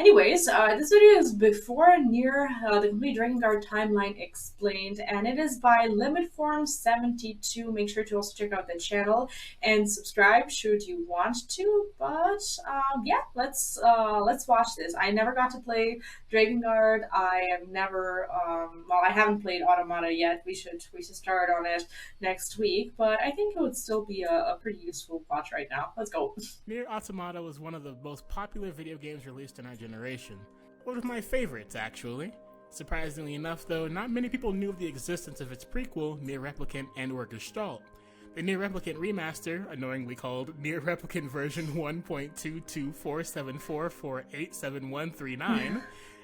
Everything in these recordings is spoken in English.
Anyways, this video is before NieR, the complete Drakengard timeline explained, and it is by LimitForm72. Make sure to also check out the channel and subscribe should you want to. But yeah, let's watch this. I never got to play Drakengard. I have never well, I haven't played Automata yet. We should start on it next week, but I think it would still be a pretty useful watch right now. Let's go. NieR Automata was one of the most popular video games released in our generation. One of my favorites, actually. Surprisingly enough, though, not many people knew of the existence of its prequel, NieR Replicant and/or Gestalt. The NieR Replicant remaster, annoyingly called NieR Replicant version 1.22474487139,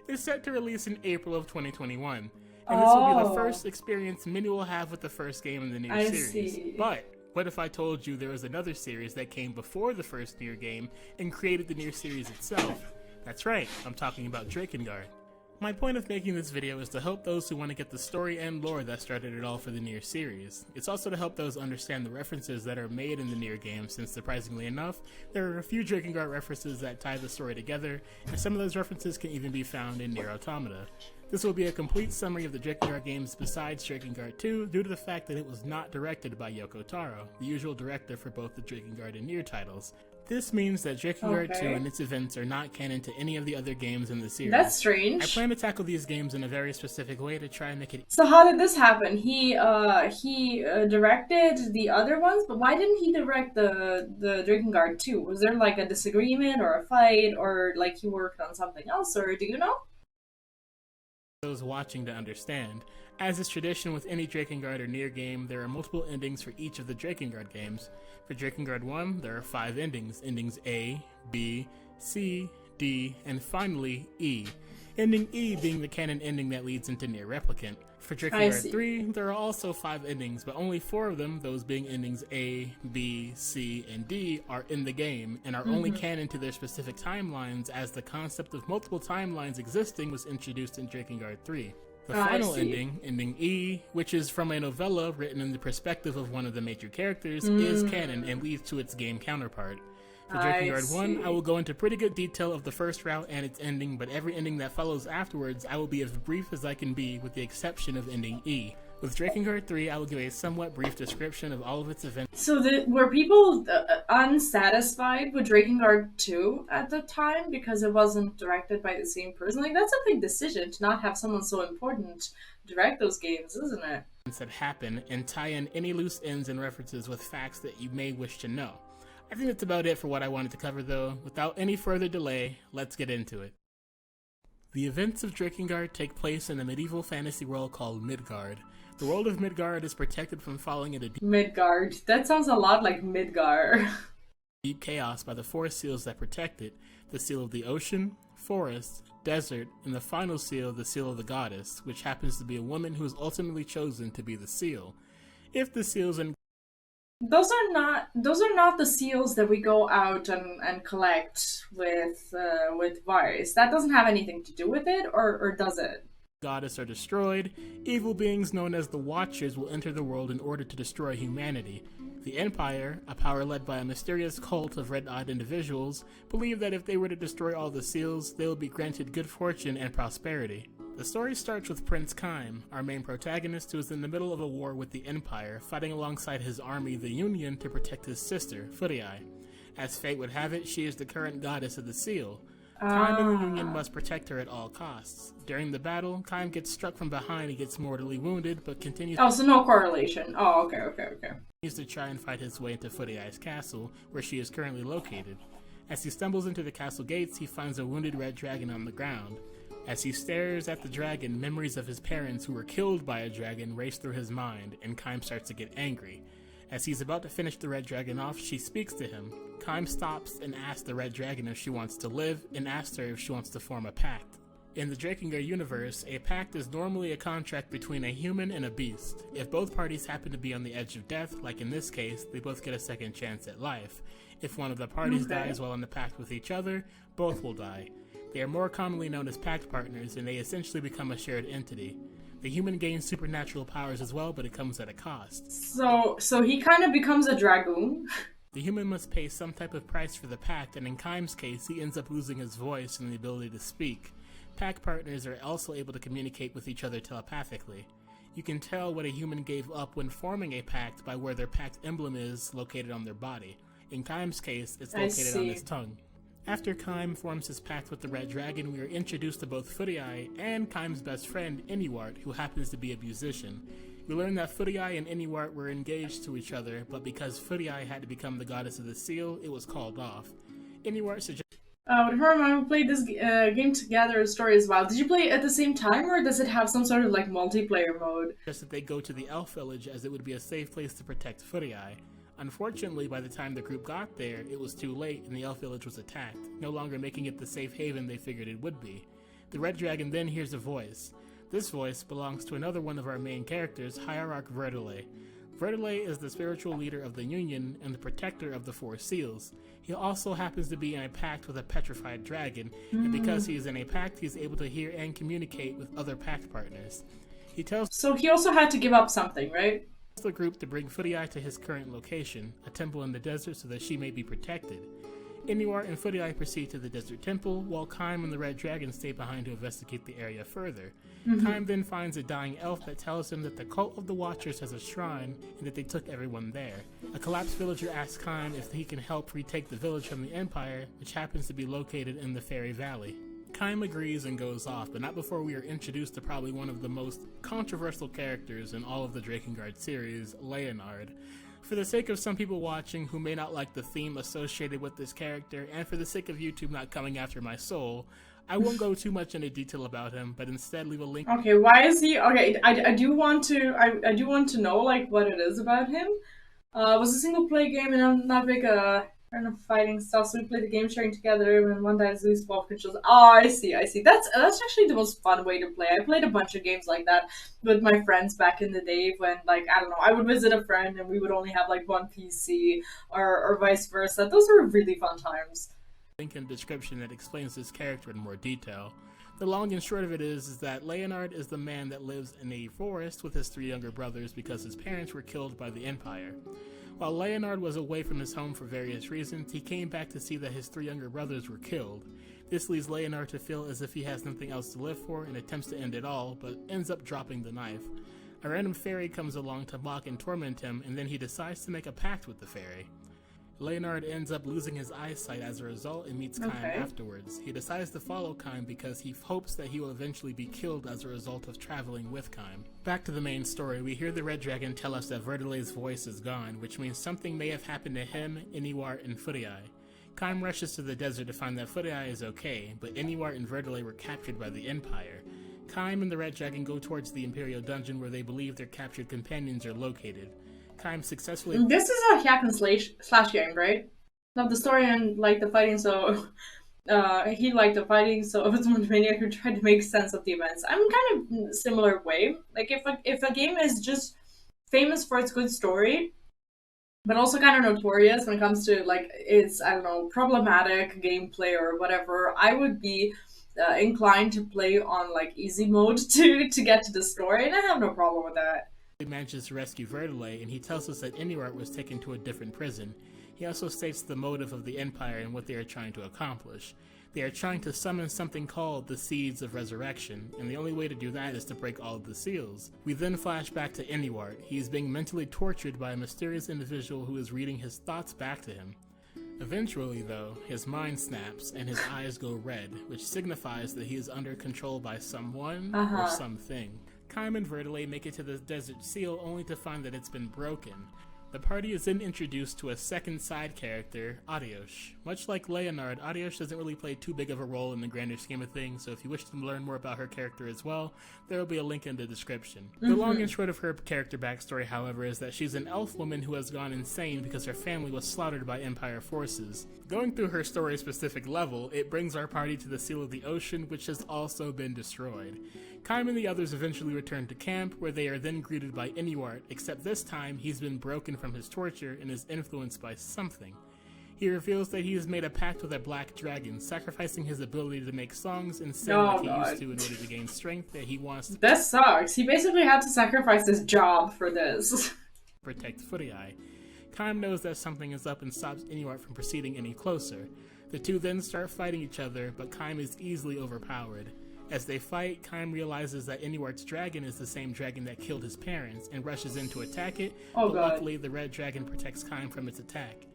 is set to release in April of 2021. And this will be the first experience many will have with the first game in the NieR series. See. But what if I told you there was another series that came before the first NieR game and created the NieR series itself? That's right, I'm talking about Drakengard. My point of making this video is to help those who want to get the story and lore that started it all for the NieR series. It's also to help those understand the references that are made in the NieR game, since surprisingly enough, there are a few Drakengard references that tie the story together, and some of those references can even be found in NieR Automata. This will be a complete summary of the Drakengard games besides Drakengard 2, due to the fact that it was not directed by Yoko Taro, the usual director for both the Drakengard and NieR titles. This means that Drakengard 2 and its events are not canon to any of the other games in the series. That's strange. I plan to tackle these games in a very specific way to try and make it. So how did this happen? He directed the other ones, but why didn't he direct the Drakengard 2? Was there like a disagreement or a fight, or like he worked on something else, or do you know? Those watching to understand. As is tradition with any Drakengard or NieR game, there are multiple endings for each of the Drakengard games. For Drakengard 1, there are 5 endings. Endings A, B, C, D, and finally E. Ending E being the canon ending that leads into NieR Replicant. For Drakengard 3, there are also 5 endings, but only 4 of them, those being endings A, B, C, and D, are in the game, and are only canon to their specific timelines, as the concept of multiple timelines existing was introduced in Drakengard 3. The final ending, ending E, which is from a novella written in the perspective of one of the major characters, is canon and leads to its game counterpart. For Drakengard 1, I will go into pretty good detail of the first route and its ending, but every ending that follows afterwards I will be as brief as I can be, with the exception of ending E. With Drakengard 3, I will give a somewhat brief description of all of its events. So were people unsatisfied with Drakengard 2 at the time because it wasn't directed by the same person? Like, that's a big decision to not have someone so important direct those games, isn't it? That happen, and tie in any loose ends and references with facts that you may wish to know. I think that's about it for what I wanted to cover, though. Without any further delay, let's get into it. The events of Drakengard take place in a medieval fantasy world called Midgard. The world of Midgard is protected from falling into Midgard. That sounds a lot like Midgar. Deep chaos by the 4 seals that protect it: the seal of the ocean, forest, desert, and the final seal, the seal of the goddess, which happens to be a woman who is ultimately chosen to be the seal. If the seals and Those are not the seals that we go out and collect with Vars. That doesn't have anything to do with it, or does it? Goddess are destroyed, evil beings known as the Watchers will enter the world in order to destroy humanity. The Empire, a power led by a mysterious cult of red-eyed individuals, believe that if they were to destroy all the seals, they will be granted good fortune and prosperity. The story starts with Prince Kaim, our main protagonist, who is in the middle of a war with the Empire, fighting alongside his army, the Union, to protect his sister, Footy-Eye. As fate would have it, she is the current goddess of the seal. Kaim and the Union must protect her at all costs. During the battle, Kaim gets struck from behind and gets mortally wounded, but continues. Oh, so no correlation. Oh, okay. Continues to try and fight his way into Footy-Eye's castle, where she is currently located. As he stumbles into the castle gates, he finds a wounded red dragon on the ground. As he stares at the dragon, memories of his parents who were killed by a dragon race through his mind, and Kaim starts to get angry. As he's about to finish the red dragon off, she speaks to him. Kaim stops and asks the red dragon if she wants to live, and asks her if she wants to form a pact. In the Drakengard universe, a pact is normally a contract between a human and a beast. If both parties happen to be on the edge of death, like in this case, they both get a second chance at life. If one of the parties dies while in the pact with each other, both will die. They are more commonly known as pact partners, and they essentially become a shared entity. The human gains supernatural powers as well, but it comes at a cost. So he kind of becomes a dragoon. The human must pay some type of price for the pact, and in Kaim's case, he ends up losing his voice and the ability to speak. Pact partners are also able to communicate with each other telepathically. You can tell what a human gave up when forming a pact by where their pact emblem is located on their body. In Kaim's case, it's located on his tongue. After Kaim forms his pact with the Red Dragon, we are introduced to both Footy Eye and Kaim's best friend, NieR, who happens to be a musician. We learn that Footy Eye and NieR were engaged to each other, but because Footy Eye had to become the goddess of the seal, it was called off. NieR suggests... With her and I played this game together, story as well. Did you play it at the same time, or does it have some sort of like multiplayer mode? Just that they go to the elf village, as it would be a safe place to protect Footy Eye. Unfortunately, by the time the group got there, it was too late and the elf village was attacked, no longer making it the safe haven they figured it would be. The Red Dragon then hears a voice. This voice belongs to another one of our main characters, Hierarch Verdelay. Verdelay is the spiritual leader of the Union and the protector of the Four Seals. He also happens to be in a pact with a petrified dragon, and because he is in a pact, he is able to hear and communicate with other pact partners. So he also had to give up something, right? The group to bring Footy Eye to his current location, a temple in the desert, so that she may be protected. NieR and Footy Eye proceed to the desert temple, while Kaim and the Red Dragon stay behind to investigate the area further. Kaim then finds a dying elf that tells him that the Cult of the Watchers has a shrine and that they took everyone there. A collapsed villager asks Kaim if he can help retake the village from the Empire, which happens to be located in the Fairy Valley. Kaim agrees and goes off, but not before we are introduced to probably one of the most controversial characters in all of the Drakengard series, Leonard. For the sake of some people watching who may not like the theme associated with this character, and for the sake of YouTube not coming after my soul, I won't go too much into detail about him, but instead leave a link. Okay, why is he... Okay, I do want to know, like, what it is about him. It was a single-player game, and I'm not big kind of fighting stuff, so we play the game sharing together, and one dies lose 12 controls. Oh, I see. That's actually the most fun way to play. I played a bunch of games like that with my friends back in the day when, like, I don't know, I would visit a friend and we would only have, like, one PC, or vice versa. Those were really fun times. Link in the description that explains this character in more detail. The long and short of it is that Leonard is the man that lives in a forest with his 3 younger brothers because his parents were killed by the Empire. While Leonard was away from his home for various reasons, he came back to see that his 3 younger brothers were killed. This leads Leonard to feel as if he has nothing else to live for and attempts to end it all, but ends up dropping the knife. A random fairy comes along to mock and torment him, and then he decides to make a pact with the fairy. Leonard ends up losing his eyesight as a result and meets Kaim afterwards. He decides to follow Kaim because he hopes that he will eventually be killed as a result of traveling with Kaim. Back to the main story, we hear the Red Dragon tell us that Verdelay's voice is gone, which means something may have happened to him, NieR, and Footy Eye. Kaim rushes to the desert to find that Footy Eye is okay, but NieR and Verdelay were captured by the Empire. Kaim and the Red Dragon go towards the Imperial dungeon where they believe their captured companions are located. Kaim successfully... This is a hack and slash game, right? Not the story and like the fighting, so he liked the fighting, so it was one maniac who tried to make sense of the events. I'm kind of similar way. Like if a game is just famous for its good story, but also kind of notorious when it comes to like its, I don't know, problematic gameplay or whatever, I would be inclined to play on like easy mode to get to the story, and I have no problem with that. He manages to rescue Verdelay, and he tells us that NieR was taken to a different prison. He also states the motive of the Empire and what they are trying to accomplish. They are trying to summon something called the Seeds of Resurrection, and the only way to do that is to break all of the seals. We then flash back to NieR. He is being mentally tortured by a mysterious individual who is reading his thoughts back to him. Eventually, though, his mind snaps and his eyes go red, which signifies that he is under control by someone or something. Kaim and Verdelay make it to the desert seal only to find that it's been broken. The party is then introduced to a second side character, Adios. Much like Leonard, Adios doesn't really play too big of a role in the grander scheme of things, so if you wish to learn more about her character as well, there will be a link in the description. The long and short of her character backstory, however, is that she's an elf woman who has gone insane because her family was slaughtered by Empire forces. Going through her story-specific level, it brings our party to the Seal of the Ocean, which has also been destroyed. Kaim and the others eventually return to camp, where they are then greeted by NieR, except this time he's been broken from his torture and is influenced by something. He reveals that he has made a pact with a black dragon, sacrificing his ability to make songs and sing like he used to in order to gain strength that he wants to... This sucks. He basically had to sacrifice his job for this. ...protect Footy Eye. Kaim knows that something is up and stops NieR from proceeding any closer. The two then start fighting each other, but Kaim is easily overpowered. As they fight, Kaim realizes that NieR's dragon is the same dragon that killed his parents and rushes in to attack it, but luckily the red dragon protects Kaim from its attack.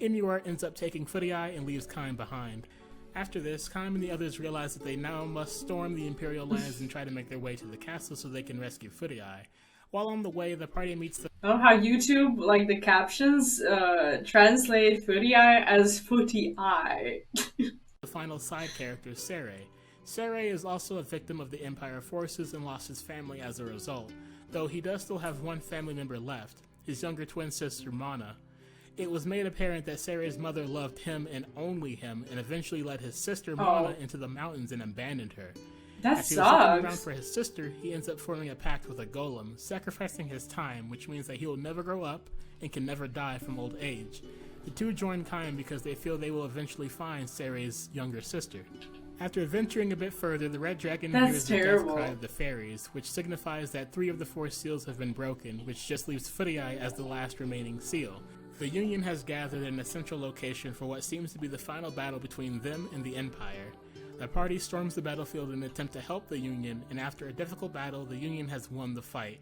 NieR ends up taking Footy Eye and leaves Kaim behind. After this, Kaim and the others realize that they now must storm the Imperial lands and try to make their way to the castle so they can rescue Footy Eye. While on the way, the party meets the— I love how YouTube, like the captions, translate Footy Eye as Footy Eye. the final side character, Seray. Seray is also a victim of the Empire forces and lost his family as a result, though he does still have one family member left, his younger twin sister, Mana. It was made apparent that Seray's mother loved him and only him, and eventually led his sister, Mana, into the mountains and abandoned her. That As sucks. he was looking around for his sister, he ends up forming a pact with a golem, sacrificing his time, which means that he will never grow up and can never die from old age. The two join Kaim because they feel they will eventually find Seray's younger sister. After adventuring a bit further, the red dragon hears the death cry of the fairies, which signifies that 3 of the 4 seals have been broken, which just leaves Footy Eye as the last remaining seal. The Union has gathered in a central location for what seems to be the final battle between them and the Empire. The party storms the battlefield in an attempt to help the Union, and after a difficult battle, the Union has won the fight.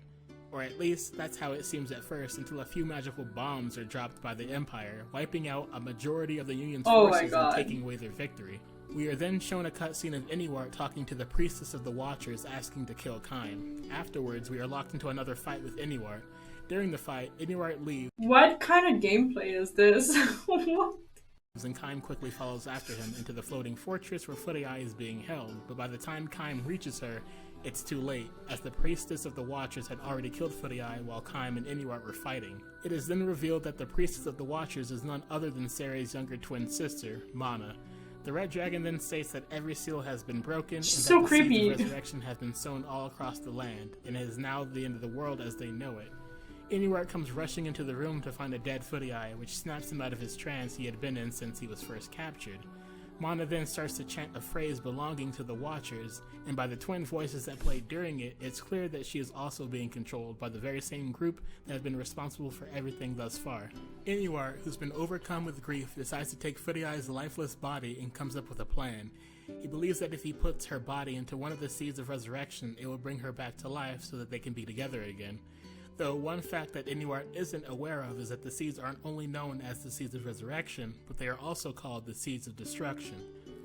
Or at least, that's how it seems at first, until a few magical bombs are dropped by the Empire, wiping out a majority of the Union's forces and taking away their victory. We are then shown a cutscene of NieR talking to the Priestess of the Watchers asking to kill Kaim. Afterwards, we are locked into another fight with NieR. During the fight, NieR leaves. What kind of gameplay is this? And Kaim quickly follows after him into the floating fortress where Footy Eye is being held, but by the time Kaim reaches her, it's too late, as the Priestess of the Watchers had already killed Footy Eye while Kaim and NieR were fighting. It is then revealed that the Priestess of the Watchers is none other than Seray's younger twin sister, Mana. The red dragon then states that every seal has been broken and that the seeds of resurrection have been sown all across the land, and it is now the end of the world as they know it. NieR comes rushing into the room to find a dead Footy Eye, which snaps him out of his trance he had been in since he was first captured. Mana then starts to chant a phrase belonging to the Watchers, and by the twin voices that played during it, it's clear that she is also being controlled by the very same group that have been responsible for everything thus far. NieR, who's been overcome with grief, decides to take Footy Eye's lifeless body and comes up with a plan. He believes that if he puts her body into one of the seeds of resurrection, it will bring her back to life so that they can be together again. Though one fact that NieR isn't aware of is that the seeds aren't only known as the seeds of resurrection, but they are also called the seeds of destruction.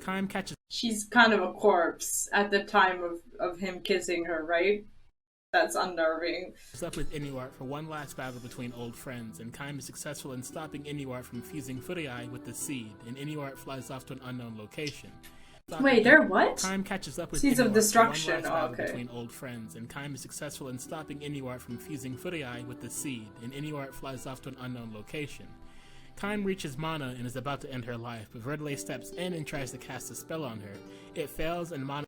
Kaim catches— She's kind of a corpse at the time of him kissing her, right? That's unnerving. Up with NieR for one last battle between old friends, and Kaim is successful in stopping NieR from fusing Footy Eye with the seed, and NieR flies off to an unknown location. Wait, they're what? Kaim catches up with Seeds of Destruction. Between old friends, and Kaim is successful in stopping NieR from fusing Footy Eye with the seed, and NieR flies off to an unknown location. Kaim reaches Mana and is about to end her life, but Verdele steps in and tries to cast a spell on her. It fails, and Mana—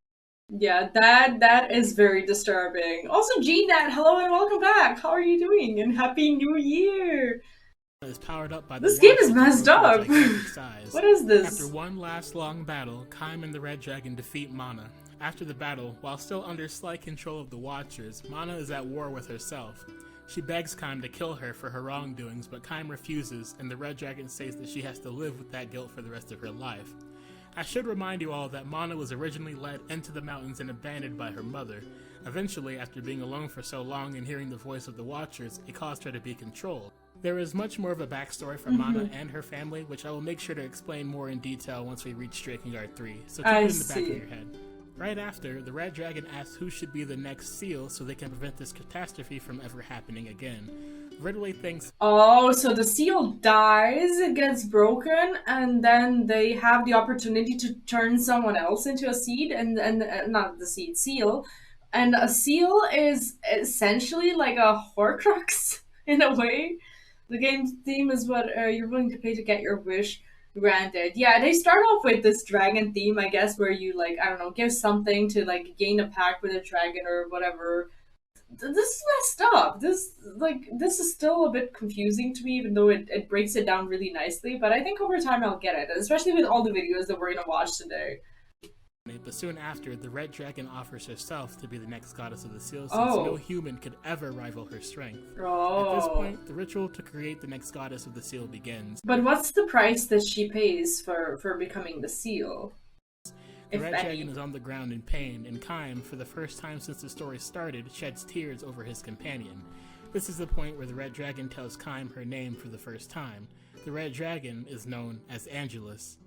Yeah, that is very disturbing. Also, GNat, hello and welcome back. How are you doing? And Happy New Year! is powered up by this game is messed up. What is this? After one last long battle, Kaim and the Red Dragon defeat Mana. After the battle, while still under slight control of the Watchers, Mana is at war with herself. She begs Kaim to kill her for her wrongdoings, but Kaim refuses, and the Red Dragon says that she has to live with that guilt for the rest of her life. I should remind you all that Mana was originally led into the mountains and abandoned by her mother. Eventually, after being alone for so long and hearing the voice of the Watchers, it caused her to be controlled. There is much more of a backstory for Mana and her family, which I will make sure to explain more in detail once we reach Drakengard 3, so keep it in the back of your head. Right after, the Red Dragon asks who should be the next seal so they can prevent this catastrophe from ever happening again. Verdele thinks— Oh, so the seal dies, it gets broken, and then they have the opportunity to turn someone else into a seed, and not the seed, seal. And a seal is essentially like a Horcrux, in a way. The game's theme is what you're willing to pay to get your wish granted. Yeah, they start off with this dragon theme, I guess, where you, like, I don't know, give something to, like, gain a pact with a dragon or whatever. This is messed up. This is still a bit confusing to me, even though it breaks it down really nicely, but I think over time I'll get it, especially with all the videos that we're gonna watch today. But soon after, the Red Dragon offers herself to be the next goddess of the seal, since Oh. no human could ever rival her strength. Oh. At this point, the ritual to create the next goddess of the seal begins. But what's the price that she pays for becoming the seal? The Red Dragon is on the ground in pain, and Kaim, for the first time since the story started, sheds tears over his companion. This is the point where the Red Dragon tells Kaim her name for the first time. The Red Dragon is known as Angelus.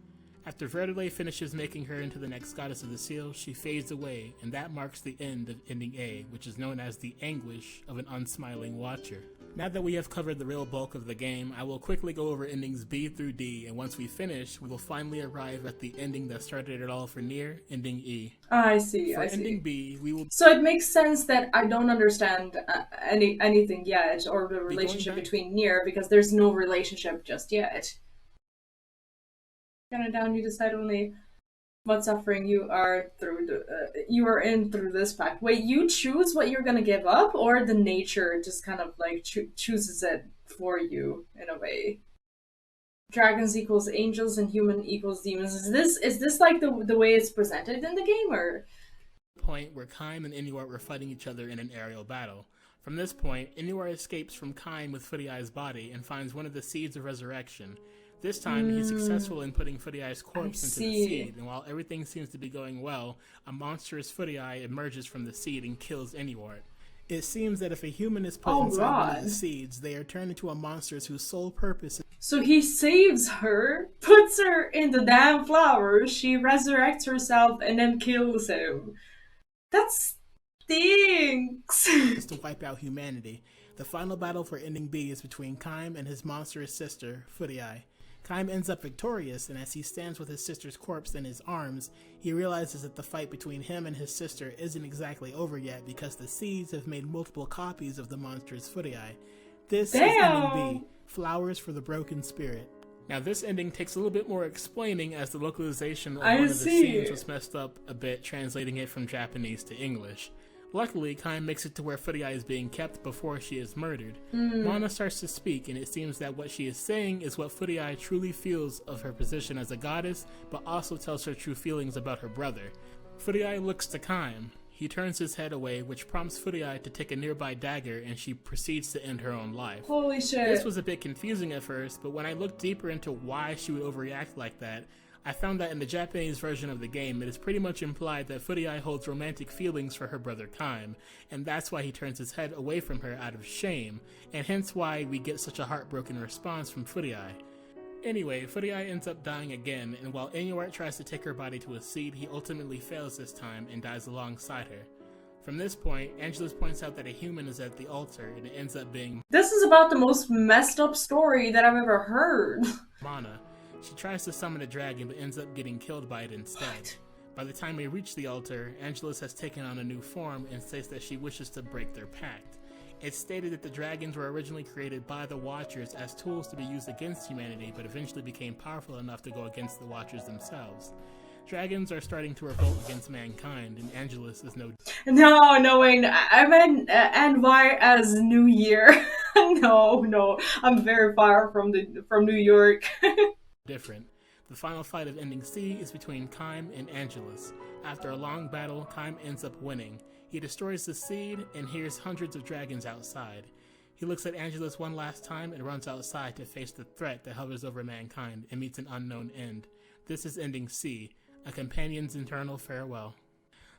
After Verdelé finishes making her into the next goddess of the seal, she fades away, and that marks the end of Ending A, which is known as the anguish of an unsmiling watcher. Now that we have covered the real bulk of the game, I will quickly go over endings B through D, and once we finish, we will finally arrive at the ending that started it all for NieR, ending E. I see, For I ending see. B, we will... So it makes sense that I don't understand anything yet, or the relationship between NieR, because there's no relationship just yet. Kind of down, you decide only what suffering you are in through this pact. Wait, you choose what you're gonna give up, or the nature just kind of like chooses it for you in a way? Dragons equals angels and human equals demons. Is this like the way it's presented in the game, or? Point where Kaim and Inuart were fighting each other in an aerial battle. From this point, Inuart escapes from Kaim with Footy Eye's body and finds one of the seeds of resurrection. This time, he's successful in putting Footy Eye's corpse into the seed, and while everything seems to be going well, a monstrous Footy Eye emerges from the seed and kills Inuart. It seems that if a human is put inside one of the seeds, they are turned into a monster whose sole purpose is... So he saves her, puts her in the damn flower, she resurrects herself, and then kills him. That stinks! ...is to wipe out humanity. The final battle for ending B is between Kaim and his monstrous sister, Footy Eye. Kaim ends up victorious, and as he stands with his sister's corpse in his arms, he realizes that the fight between him and his sister isn't exactly over yet because the seeds have made multiple copies of the monstrous Footy Eye. This is ending B, Flowers for the Broken Spirit. Now this ending takes a little bit more explaining as the localization of one of the scenes was messed up a bit, translating it from Japanese to English. Luckily, Kaim makes it to where Footy Eye is being kept before she is murdered. Mana starts to speak, and it seems that what she is saying is what Footy Eye truly feels of her position as a goddess, but also tells her true feelings about her brother. Footy Eye looks to Kaim. He turns his head away, which prompts Footy Eye to take a nearby dagger, and she proceeds to end her own life. Holy shit. This was a bit confusing at first, but when I looked deeper into why she would overreact like that, I found that in the Japanese version of the game, it is pretty much implied that Footy Eye holds romantic feelings for her brother Kaim, and that's why he turns his head away from her out of shame, and hence why we get such a heartbroken response from Footy Eye. Anyway, Footy Eye ends up dying again, and while Inuart tries to take her body to a seed, he ultimately fails this time and dies alongside her. From this point, Angelus points out that a human is at the altar, and it ends up being... This is about the most messed up story that I've ever heard. Mana. She tries to summon a dragon but ends up getting killed by it instead. What? By the time we reach the altar, Angelus has taken on a new form and states that she wishes to break their pact. It's stated that the dragons were originally created by the Watchers as tools to be used against humanity, but eventually became powerful enough to go against the Watchers themselves. Dragons are starting to revolt against mankind, and Angelus is no... No, wait, I meant NY as New Year. No, I'm very far from New York. different. The final fight of ending C is between Kaim and Angelus. After a long battle, Kaim ends up winning. He destroys the seed and hears hundreds of dragons outside. He looks at Angelus one last time and runs outside to face the threat that hovers over mankind and meets an unknown end. This is ending C, a companion's eternal farewell.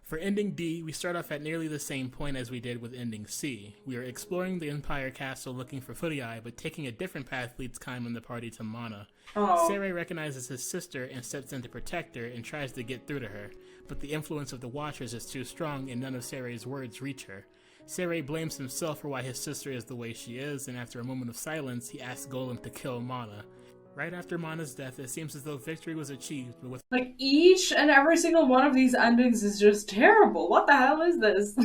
For ending D, we start off at nearly the same point as we did with ending C. We are exploring the Empire Castle looking for Footy Eye, but taking a different path leads Kaim and the party to Mana. Saray recognizes his sister and steps in to protect her and tries to get through to her, but the influence of the Watchers is too strong and none of Saray's words reach her. Saray blames himself for why his sister is the way she is, and after a moment of silence, he asks Golem to kill Mana. Right after Mana's death, it seems as though victory was achieved, but with each and every single one of these endings is just terrible. What the hell is this?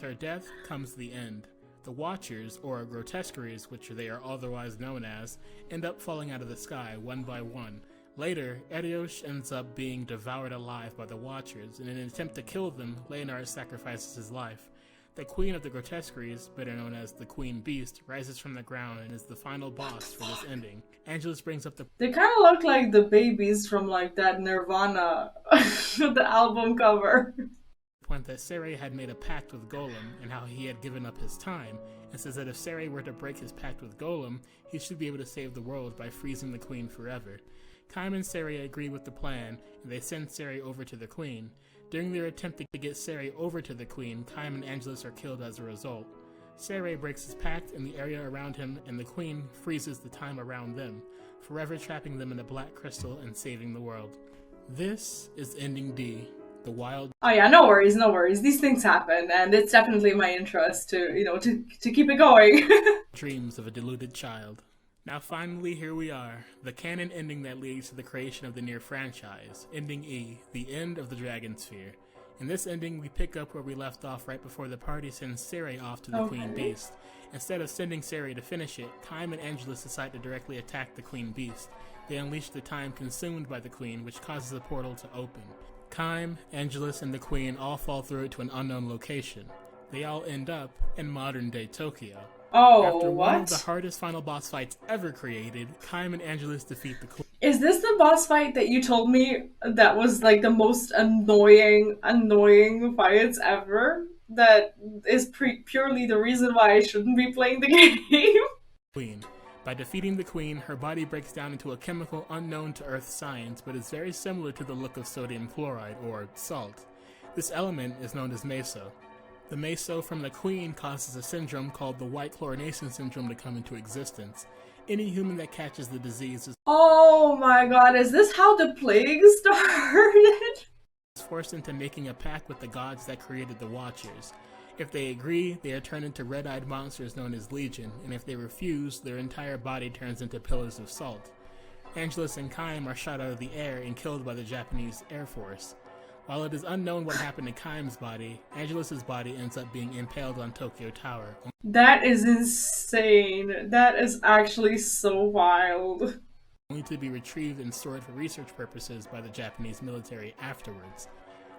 her death comes the end. The Watchers, or Grotesqueries, which they are otherwise known as, end up falling out of the sky one by one. Later, Eriosh ends up being devoured alive by the Watchers, and in an attempt to kill them, Leonard sacrifices his life. The Queen of the Grotesqueries, better known as the Queen Beast, rises from the ground and is the final boss for this ending. Angelus brings up the... They kind of look like the babies from like that Nirvana, the album cover. point that Saray had made a pact with Golem and how he had given up his time, and says that if Saray were to break his pact with Golem, he should be able to save the world by freezing the Queen forever. Kaim and Saray agree with the plan, and they send Saray over to the Queen. During their attempt to get Saray over to the Queen, Kaim and Angelus are killed as a result. Saray breaks his pact in the area around him, and the Queen freezes the time around them, forever trapping them in a black crystal and saving the world. This is Ending D. The wild... Oh yeah, no worries, no worries. These things happen, and it's definitely my interest to, to keep it going. dreams of a deluded child. Now finally, here we are, the canon ending that leads to the creation of the NieR franchise, Ending E, the end of the Dragon Sphere. In this ending, we pick up where we left off right before the party sends Saray off to the Queen Beast. Instead of sending Saray to finish it, Kaim and Angelus decide to directly attack the Queen Beast. They unleash the time consumed by the Queen, which causes the portal to open. Kaim, Angelus, and the Queen all fall through it to an unknown location. They all end up in modern-day Tokyo. Oh, After what? one of the hardest final boss fights ever created, Kaim and Angelus defeat the Queen. Is this the boss fight that you told me that was like the most annoying fights ever? That is purely the reason why I shouldn't be playing the game? Queen. By defeating the Queen, her body breaks down into a chemical unknown to Earth science, but is very similar to the look of sodium chloride, or salt. This element is known as meso. The meso from the Queen causes a syndrome called the white chlorination syndrome to come into existence. Any human that catches the disease is... Oh my god, is this how the plague started? forced into making a pact with the gods that created the Watchers. If they agree, they are turned into red-eyed monsters known as Legion, and if they refuse, their entire body turns into pillars of salt. Angelus and Kaim are shot out of the air and killed by the Japanese Air Force. While it is unknown what happened to Kaim's body, Angelus's body ends up being impaled on Tokyo Tower. That is insane. That is actually so wild. Only to be retrieved and stored for research purposes by the Japanese military afterwards.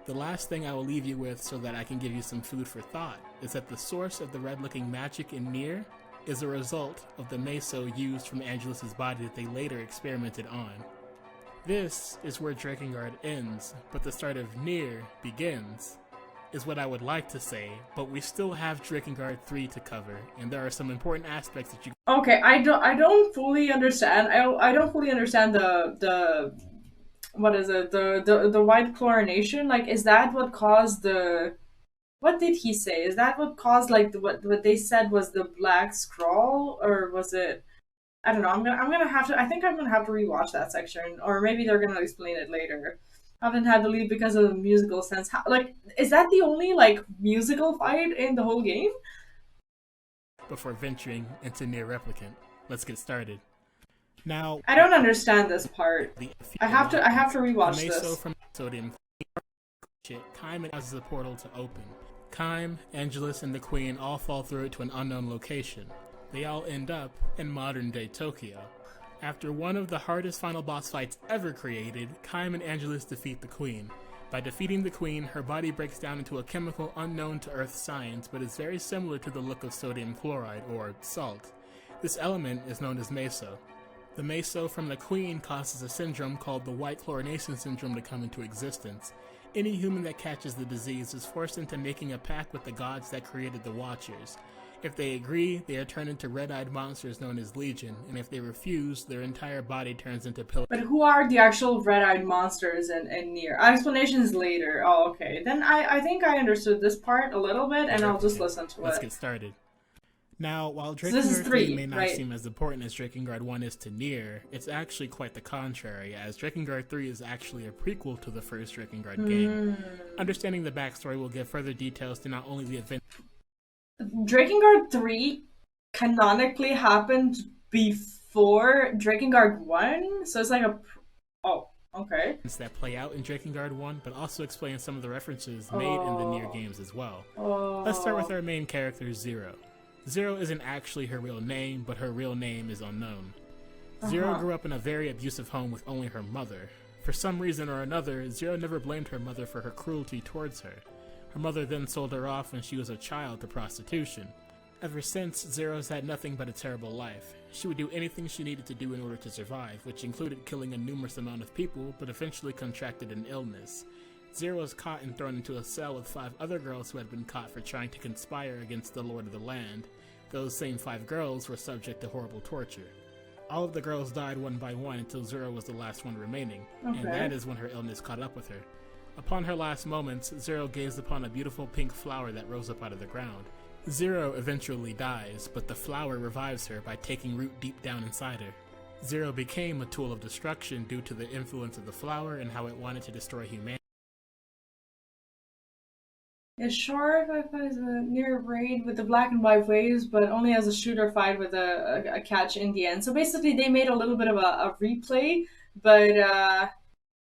The last thing I will leave you with, so that I can give you some food for thought, is that the source of the red-looking magic in NieR is a result of the meso used from Angelus's body that they later experimented on. This is where Drakengard ends, but the start of NieR begins, is what I would like to say, but we still have Drakengard 3 to cover, and there are some important aspects that you... Okay, I don't fully understand. I don't fully understand the what is it? The white chlorination? Like, is that what caused the... What did he say? Is that what caused, like, what they said was the black scroll? Or was it... I don't know. I'm gonna have to... I think I'm gonna have to rewatch that section. Or maybe they're gonna explain it later. I haven't had to leave because of the musical sense. How, like, is that the only, like, musical fight in the whole game? Before venturing into NieR Replicant, let's get started. Now, I don't understand this part. I have to rewatch the this. From sodium Kaim causes the portal to open. Kaim, Angelus, and the Queen all fall through it to an unknown location. They all end up in modern-day Tokyo. After one of the hardest final boss fights ever created, Kaim and Angelus defeat the Queen. By defeating the Queen, her body breaks down into a chemical unknown to Earth science, but is very similar to the look of sodium chloride, or salt. This element is known as meso. The meso from the Queen causes a syndrome called the white chlorination syndrome to come into existence. Any human that catches the disease is forced into making a pact with the gods that created the Watchers. If they agree, they are turned into red-eyed monsters known as Legion, and if they refuse, their entire body turns into pillars. But who are the actual red-eyed monsters in NieR? Explanations later. Oh, okay. Then I think I understood this part a little bit, and I'll just listen to it. Let's get started. Now, while So this is Drakengard 3 may not seem as important as Drakengard 1 is to NieR, it's actually quite the contrary, as Drakengard 3 is actually a prequel to the first Drakengard game. Understanding the backstory will give further details to not only the event... Drakengard 3 canonically happened before Drakengard 1? So it's like a... Oh, okay. ...that play out in Drakengard 1, but also explain some of the references made in the NieR games as well. Let's start with our main character, Zero. Zero isn't actually her real name, but her real name is unknown. Zero grew up in a very abusive home with only her mother. For some reason or another, Zero never blamed her mother for her cruelty towards her. Her mother then sold her off when she was a child to prostitution. Ever since, Zero's had nothing but a terrible life. She would do anything she needed to do in order to survive, which included killing a numerous amount of people, but eventually contracted an illness. Zero was caught and thrown into a cell with 5 other girls who had been caught for trying to conspire against the Lord of the Land. Those same 5 girls were subject to horrible torture. All of the girls died one by one until Zero was the last one remaining, and that is when her illness caught up with her. Upon her last moments, Zero gazed upon a beautiful pink flower that rose up out of the ground. Zero eventually dies, but the flower revives her by taking root deep down inside her. Zero became a tool of destruction due to the influence of the flower and how it wanted to destroy humanity. It's short as a NieR raid with the black and white waves, but only as a shooter fight with a catch in the end. So basically, they made a little bit of a replay, but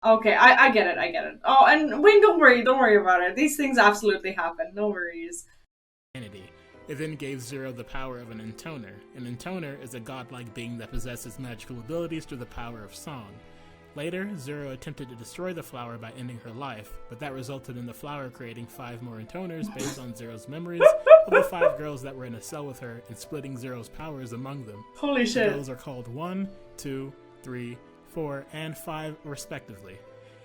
okay, I get it, I get it. Oh, and Wayne, don't worry about it. These things absolutely happen. No worries. It then gave Zero the power of an intoner. An intoner is a godlike being that possesses magical abilities through the power of song. Later, Zero attempted to destroy the flower by ending her life, but that resulted in the flower creating 5 more intoners based on Zero's memories of the 5 girls that were in a cell with her and splitting Zero's powers among them. Holy shit. Those are called 1, 2, 3, 4, and 5 respectively.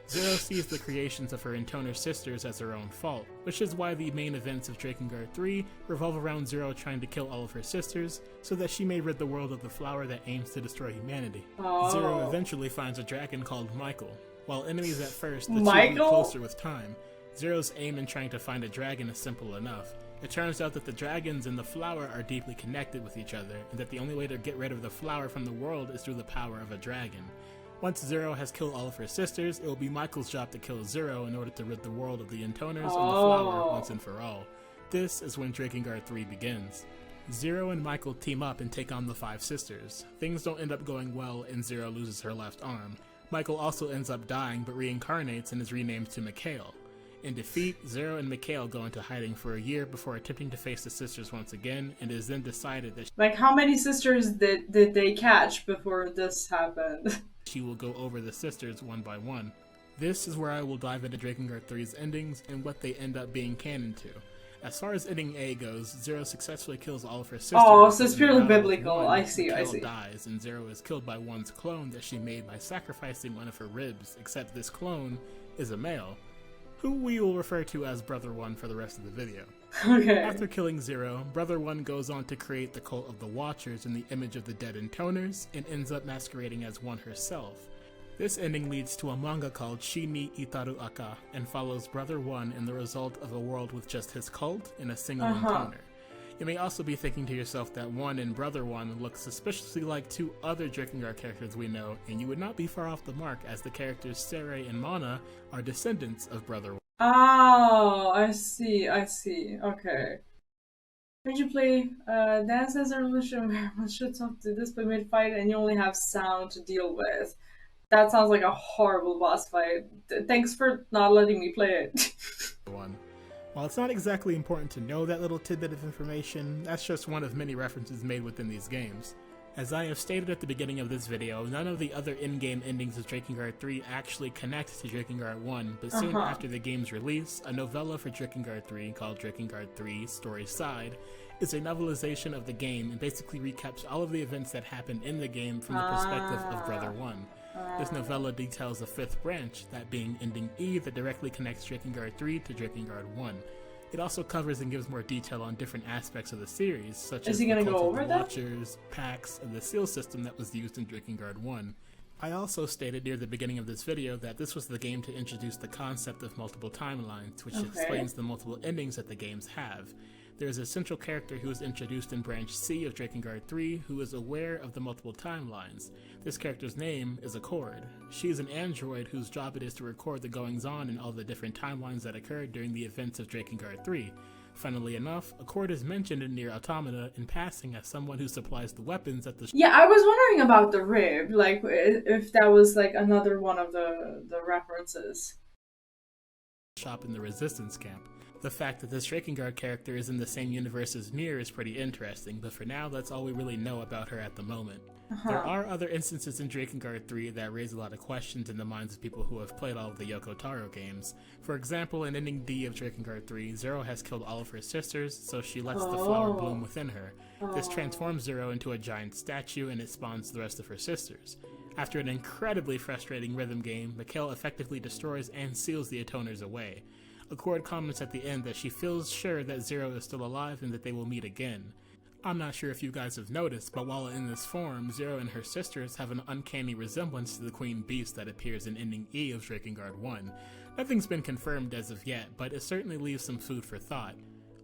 Zero sees the creations of her intoner sisters as her own fault, which is why the main events of Drakengard 3 revolve around Zero trying to kill all of her sisters, so that she may rid the world of the flower that aims to destroy humanity. Oh. Zero eventually finds a dragon called Michael. While enemies at first, the two get closer with time. Zero's aim in trying to find a dragon is simple enough. It turns out that the dragons and the flower are deeply connected with each other, and that the only way to get rid of the flower from the world is through the power of a dragon. Once Zero has killed all of her sisters, it will be Michael's job to kill Zero in order to rid the world of the intoners and the flower once and for all. This is when Drakengard 3 begins. Zero and Michael team up and take on the 5 sisters. Things don't end up going well and Zero loses her left arm. Michael also ends up dying but reincarnates and is renamed to Mikhail. In defeat, Zero and Mikhail go into hiding for a year before attempting to face the sisters once again, and it is then decided that like, how many sisters did they catch before this happened? She will go over the sisters one by one. This is where I will dive into Drakengard 3's endings and what they end up being canon to. As far as ending A goes, Zero successfully kills all of her sisters. Oh, so it's purely biblical. I see. Dies, and Zero is killed by one's clone that she made by sacrificing one of her ribs, except this clone is a male, who we will refer to as Brother One for the rest of the video. Okay. After killing Zero, Brother One goes on to create the cult of the Watchers in the image of the dead intoners, and ends up masquerading as one herself. This ending leads to a manga called Shi ni Itaru Aka, and follows Brother One in the result of a world with just his cult and a single intoner. You may also be thinking to yourself that One and Brother One look suspiciously like 2 other Drakengard characters we know, and you would not be far off the mark, as the characters Seirei and Mana are descendants of Brother One. Oh, I see. Okay. When you play Dance as a Revolution where one should talk to display mid-fight and you only have sound to deal with. That sounds like a horrible boss fight. Thanks for not letting me play it. While it's not exactly important to know that little tidbit of information, that's just one of many references made within these games. As I have stated at the beginning of this video, none of the other in-game endings of Drakengard 3 actually connect to Drakengard 1, but soon after the game's release, a novella for Drakengard 3 called Drakengard 3 Story Side is a novelization of the game and basically recaps all of the events that happened in the game from the perspective of Brother 1. This novella details the 5th branch, that being ending E, that directly connects Drakengard 3 to Drakengard 1. It also covers and gives more detail on different aspects of the series, such as the cult of the Watchers, packs, and the seal system that was used in Drakengard 1. I also stated near the beginning of this video that this was the game to introduce the concept of multiple timelines, which explains the multiple endings that the games have. There is a central character who is introduced in Branch C of Drakengard 3 who is aware of the multiple timelines. This character's name is Accord. She is an android whose job it is to record the goings-on in all the different timelines that occurred during the events of Drakengard 3. Funnily enough, Accord is mentioned in NieR Automata in passing as someone who supplies the weapons at the Yeah, I was wondering about the rib, like if that was like another one of the references. Shop in the Resistance camp. The fact that this Drakengard character is in the same universe as NieR is pretty interesting, but for now, that's all we really know about her at the moment. There are other instances in Drakengard 3 that raise a lot of questions in the minds of people who have played all of the Yoko Taro games. For example, in ending D of Drakengard 3, Zero has killed all of her sisters, so she lets the flower bloom within her. This transforms Zero into a giant statue, and it spawns the rest of her sisters. After an incredibly frustrating rhythm game, Mikhail effectively destroys and seals the Atoners away. Accord comments at the end that she feels sure that Zero is still alive and that they will meet again. I'm not sure if you guys have noticed, but while in this form, Zero and her sisters have an uncanny resemblance to the Queen Beast that appears in ending E of Drakengard 1. Nothing's been confirmed as of yet, but it certainly leaves some food for thought.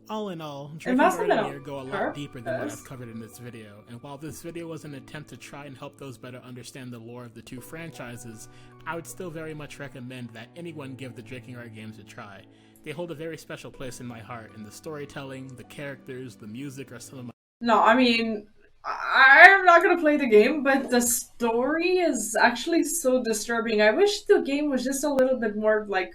All in all, Drakengard and NieR go a lot deeper than what I've covered in this video, and while this video was an attempt to try and help those better understand the lore of the two franchises, I would still very much recommend that anyone give the Drakengard games a try. They hold a very special place in my heart, and the storytelling, the characters, the music are some of my... No, I mean, I'm not gonna play the game, but the story is actually so disturbing. I wish the game was just a little bit more, like,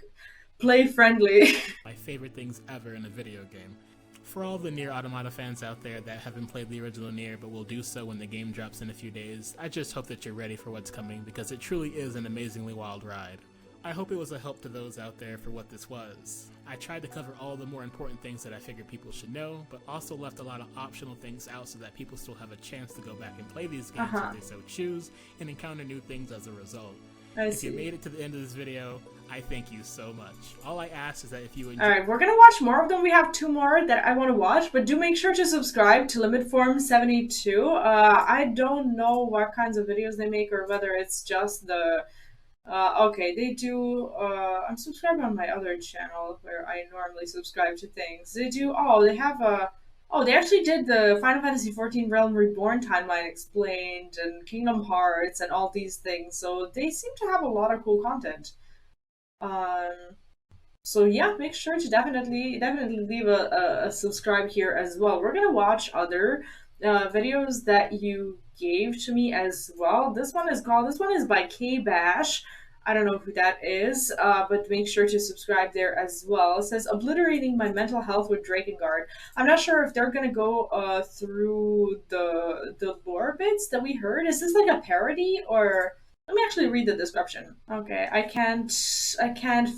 play-friendly. my favorite things ever in a video game. For all the NieR Automata fans out there that haven't played the original NieR but will do so when the game drops in a few days, I just hope that you're ready for what's coming because it truly is an amazingly wild ride. I hope it was a help to those out there for what this was. I tried to cover all the more important things that I figured people should know, but also left a lot of optional things out so that people still have a chance to go back and play these games if they so choose, and encounter new things as a result. If you made it to the end of this video, I thank you so much. All I ask is that if you enjoy— Alright, we're gonna watch more of them. We have 2 more that I want to watch, but do make sure to subscribe to LimitForm72. I don't know what kinds of videos they make or whether it's just the... okay, they do... I'm subscribed on my other channel where I normally subscribe to things. They do... Oh, they have a... Oh, they actually did the Final Fantasy XIV Realm Reborn timeline explained, and Kingdom Hearts, and all these things. So they seem to have a lot of cool content. So yeah, make sure to definitely leave a subscribe here as well. We're gonna watch other videos that you gave to me as well. This one is by K-Bash. I don't know who that is, but make sure to subscribe there as well. It says, Obliterating My Mental Health with Drakengard. I'm not sure if they're gonna go through the lore bits that we heard. Is this like a parody, or... Let me actually read the description. Okay, I can't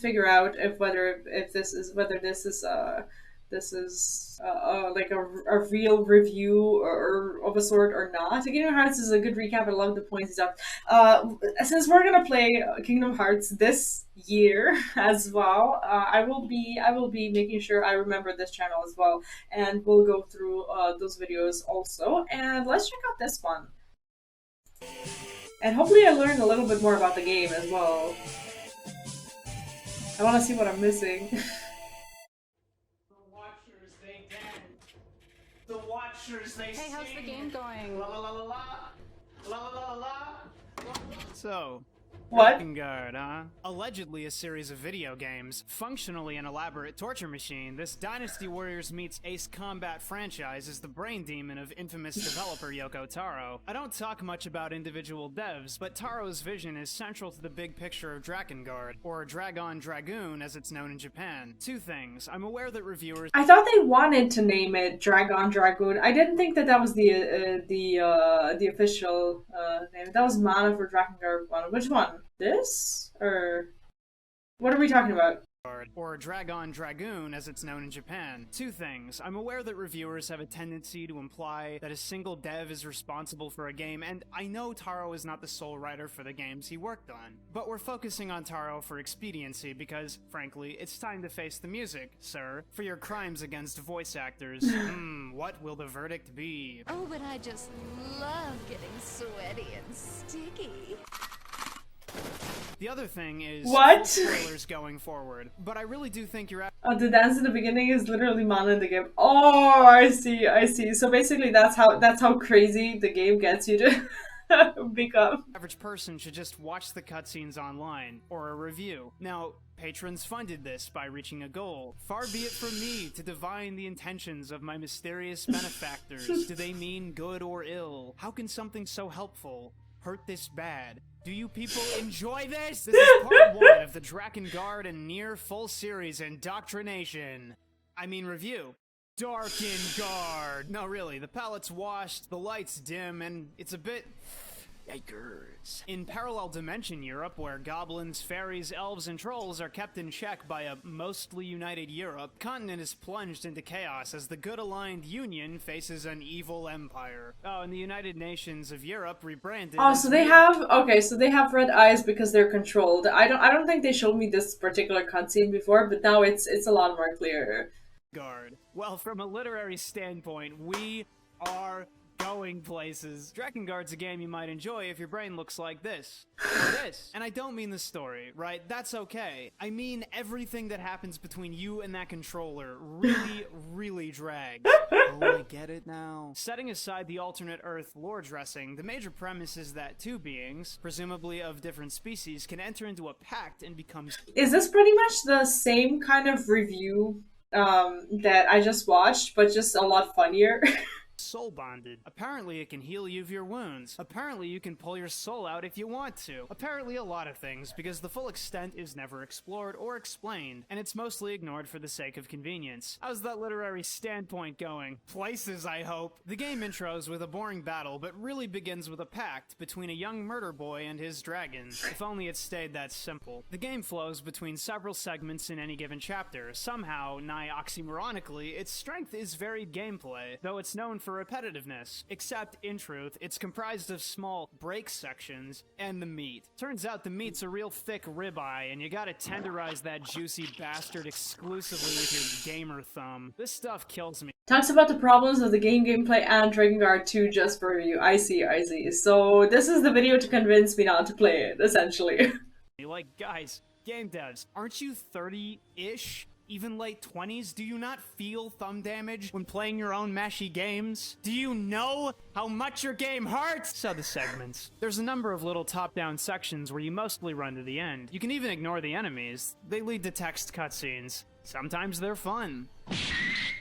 figure out whether this is like a real review or of a sort or not. Kingdom Hearts is a good recap. I love the points and stuff. Since we're gonna play Kingdom Hearts this year as well, I will be making sure I remember this channel as well, and we'll go through those videos also. And let's check out this one. And hopefully I learned a little bit more about the game as well. I want to see what I'm missing. The Watchers, they dead. The Watchers, they Hey, how's the game going? La la la la la. La la la la la. So, What? Drakengard, huh? Allegedly a series of video games, functionally an elaborate torture machine, this Dynasty Warriors meets Ace Combat franchise is the brain demon of infamous developer Yoko Taro. I don't talk much about individual devs, but Taro's vision is central to the big picture of Drakengard, or Dragon Dragoon as it's known in Japan. 2 things. I'm aware that reviewers— I thought they wanted to name it Dragon Dragoon. I didn't think that was the official name. That was Mana for Drakengard 1. Which one? This? Or what are we talking about? Or Dragon Dragoon, as it's known in Japan. 2 things. I'm aware that reviewers have a tendency to imply that a single dev is responsible for a game, and I know Taro is not the sole writer for the games he worked on. But we're focusing on Taro for expediency because, frankly, it's time to face the music, sir, for your crimes against voice actors. What will the verdict be? Oh, but I just love getting sweaty and sticky. The other thing is What? full spoilers going forward, but I really do think you're Oh, the dance in the beginning is literally Mana in the game. Oh, I see. So basically, that's how crazy the game gets you to become. average person should just watch the cutscenes online, or a review. Now, patrons funded this by reaching a goal. Far be it from me to divine the intentions of my mysterious benefactors. Do they mean good or ill? How can something so helpful hurt this bad? Do you people enjoy this? This is part 1 of the Drakengard and NieR full series indoctrination. review. Drakengard! No, really, the palette's washed, the light's dim, and it's a bit... yikers. In parallel dimension Europe, where goblins, fairies, elves, and trolls are kept in check by a mostly united Europe, the continent is plunged into chaos as the good-aligned Union faces an evil empire. Oh, and the United Nations of Europe rebranded... Oh, so they have... Okay, so they have red eyes because they're controlled. I don't think they showed me this particular cutscene before, but now it's a lot more clear. Guard. Well, from a literary standpoint, we are going places. Drakengard's a game you might enjoy if your brain looks like this. Or this. And I don't mean the story, right? That's okay. I mean everything that happens between you and that controller really, really drags. Oh, I get it now. Setting aside the alternate Earth lore dressing, the major premise is that two beings, presumably of different species, can enter into a pact and become... Is this pretty much the same kind of review that I just watched, but just a lot funnier? soul bonded. Apparently it can heal you of your wounds. Apparently you can pull your soul out if you want to. Apparently a lot of things, because the full extent is never explored or explained, and it's mostly ignored for the sake of convenience. How's that literary standpoint going? Places, I hope. The game intros with a boring battle, but really begins with a pact between a young murder boy and his dragon. If only it stayed that simple. The game flows between several segments in any given chapter. Somehow, nigh oxymoronically, its strength is varied gameplay, though it's known for repetitiveness. Except, in truth, it's comprised of small break sections and the meat. Turns out the meat's a real thick ribeye, and you gotta tenderize that juicy bastard exclusively with your gamer thumb. This stuff kills me. Talks about the problems of the game gameplay and Drakengard 2 just for review. I see. So this is the video to convince me not to play it, essentially. Like, guys, game devs, aren't you 30-ish? Even late 20s? Do you not feel thumb damage when playing your own mashy games? Do you know how much your game hurts? So the segments. There's a number of little top-down sections where you mostly run to the end. You can even ignore the enemies. They lead to text cutscenes. Sometimes they're fun.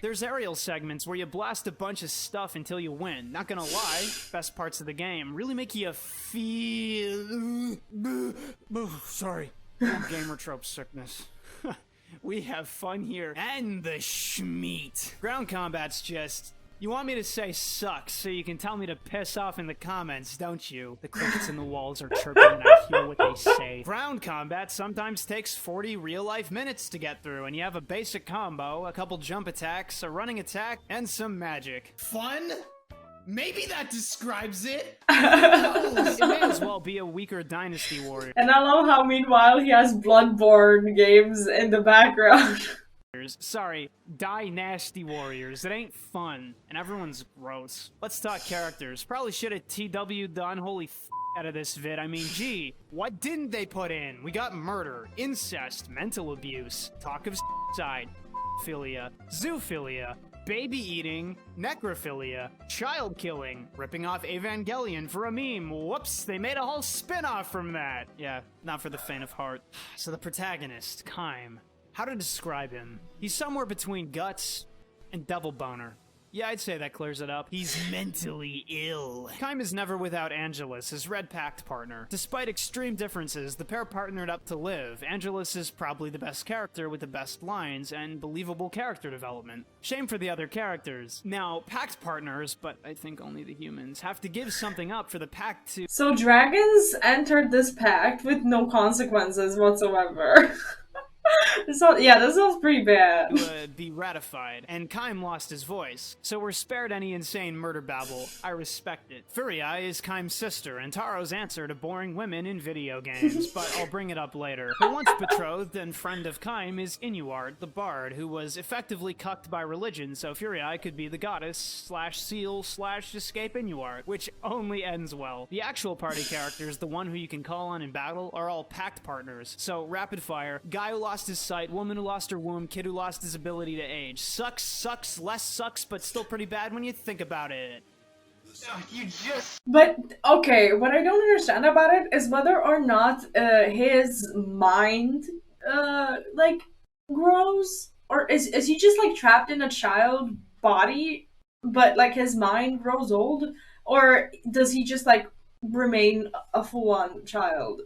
There's aerial segments where you blast a bunch of stuff until you win. Not gonna lie, best parts of the game really make you feel... sorry. Gamer trope sickness. We have fun here. And the schmeat. Ground combat's just... You want me to say sucks, so you can tell me to piss off in the comments, don't you? The crickets in the walls are chirping and I hear what they say. Ground combat sometimes takes 40 real-life minutes to get through, and you have a basic combo, a couple jump attacks, a running attack, and some magic. Fun? Maybe that describes it. It may as well be a weaker Dynasty Warrior. And I love how meanwhile he has Bloodborne games in the background. Sorry, Dynasty Warriors. It ain't fun, and everyone's gross. Let's talk characters. Probably should have TW'd the unholy out of this vid. I mean, gee, what didn't they put in? We got murder, incest, mental abuse, talk of side, philia, zoophilia, baby eating, necrophilia, child killing, ripping off Evangelion for a meme. Whoops, they made a whole spin-off from that. Yeah, not for the faint of heart. So the protagonist, Kaim. How to describe him? He's somewhere between guts and devil boner. Yeah, I'd say that clears it up. He's mentally ill. Kaim is never without Angelus, his Red Pact partner. Despite extreme differences, the pair partnered up to live. Angelus is probably the best character with the best lines and believable character development. Shame for the other characters. Now, Pact partners, but I think only the humans, have to give something up for the Pact to— So dragons entered this pact with no consequences whatsoever. This sounds pretty bad. Be ratified, and Kaim lost his voice, so we're spared any insane murder babble. I respect it. Furia is Kaim's sister, and Taro's answer to boring women in video games, but I'll bring it up later. Her once betrothed and friend of Kaim is Inuart, the bard, who was effectively cucked by religion, so Furia could be the goddess/seal/escape Inuart, which only ends well. The actual party characters, the one who you can call on in battle, are all pact partners, so rapid fire, guy who lost his sight, woman who lost her womb, kid who lost his ability to age. Sucks, less sucks, but still pretty bad when you think about it. You just... But, okay, what I don't understand about it is whether or not his mind, grows? Or is he just, trapped in a child body, but, his mind grows old? Or does he just, remain a full-on child?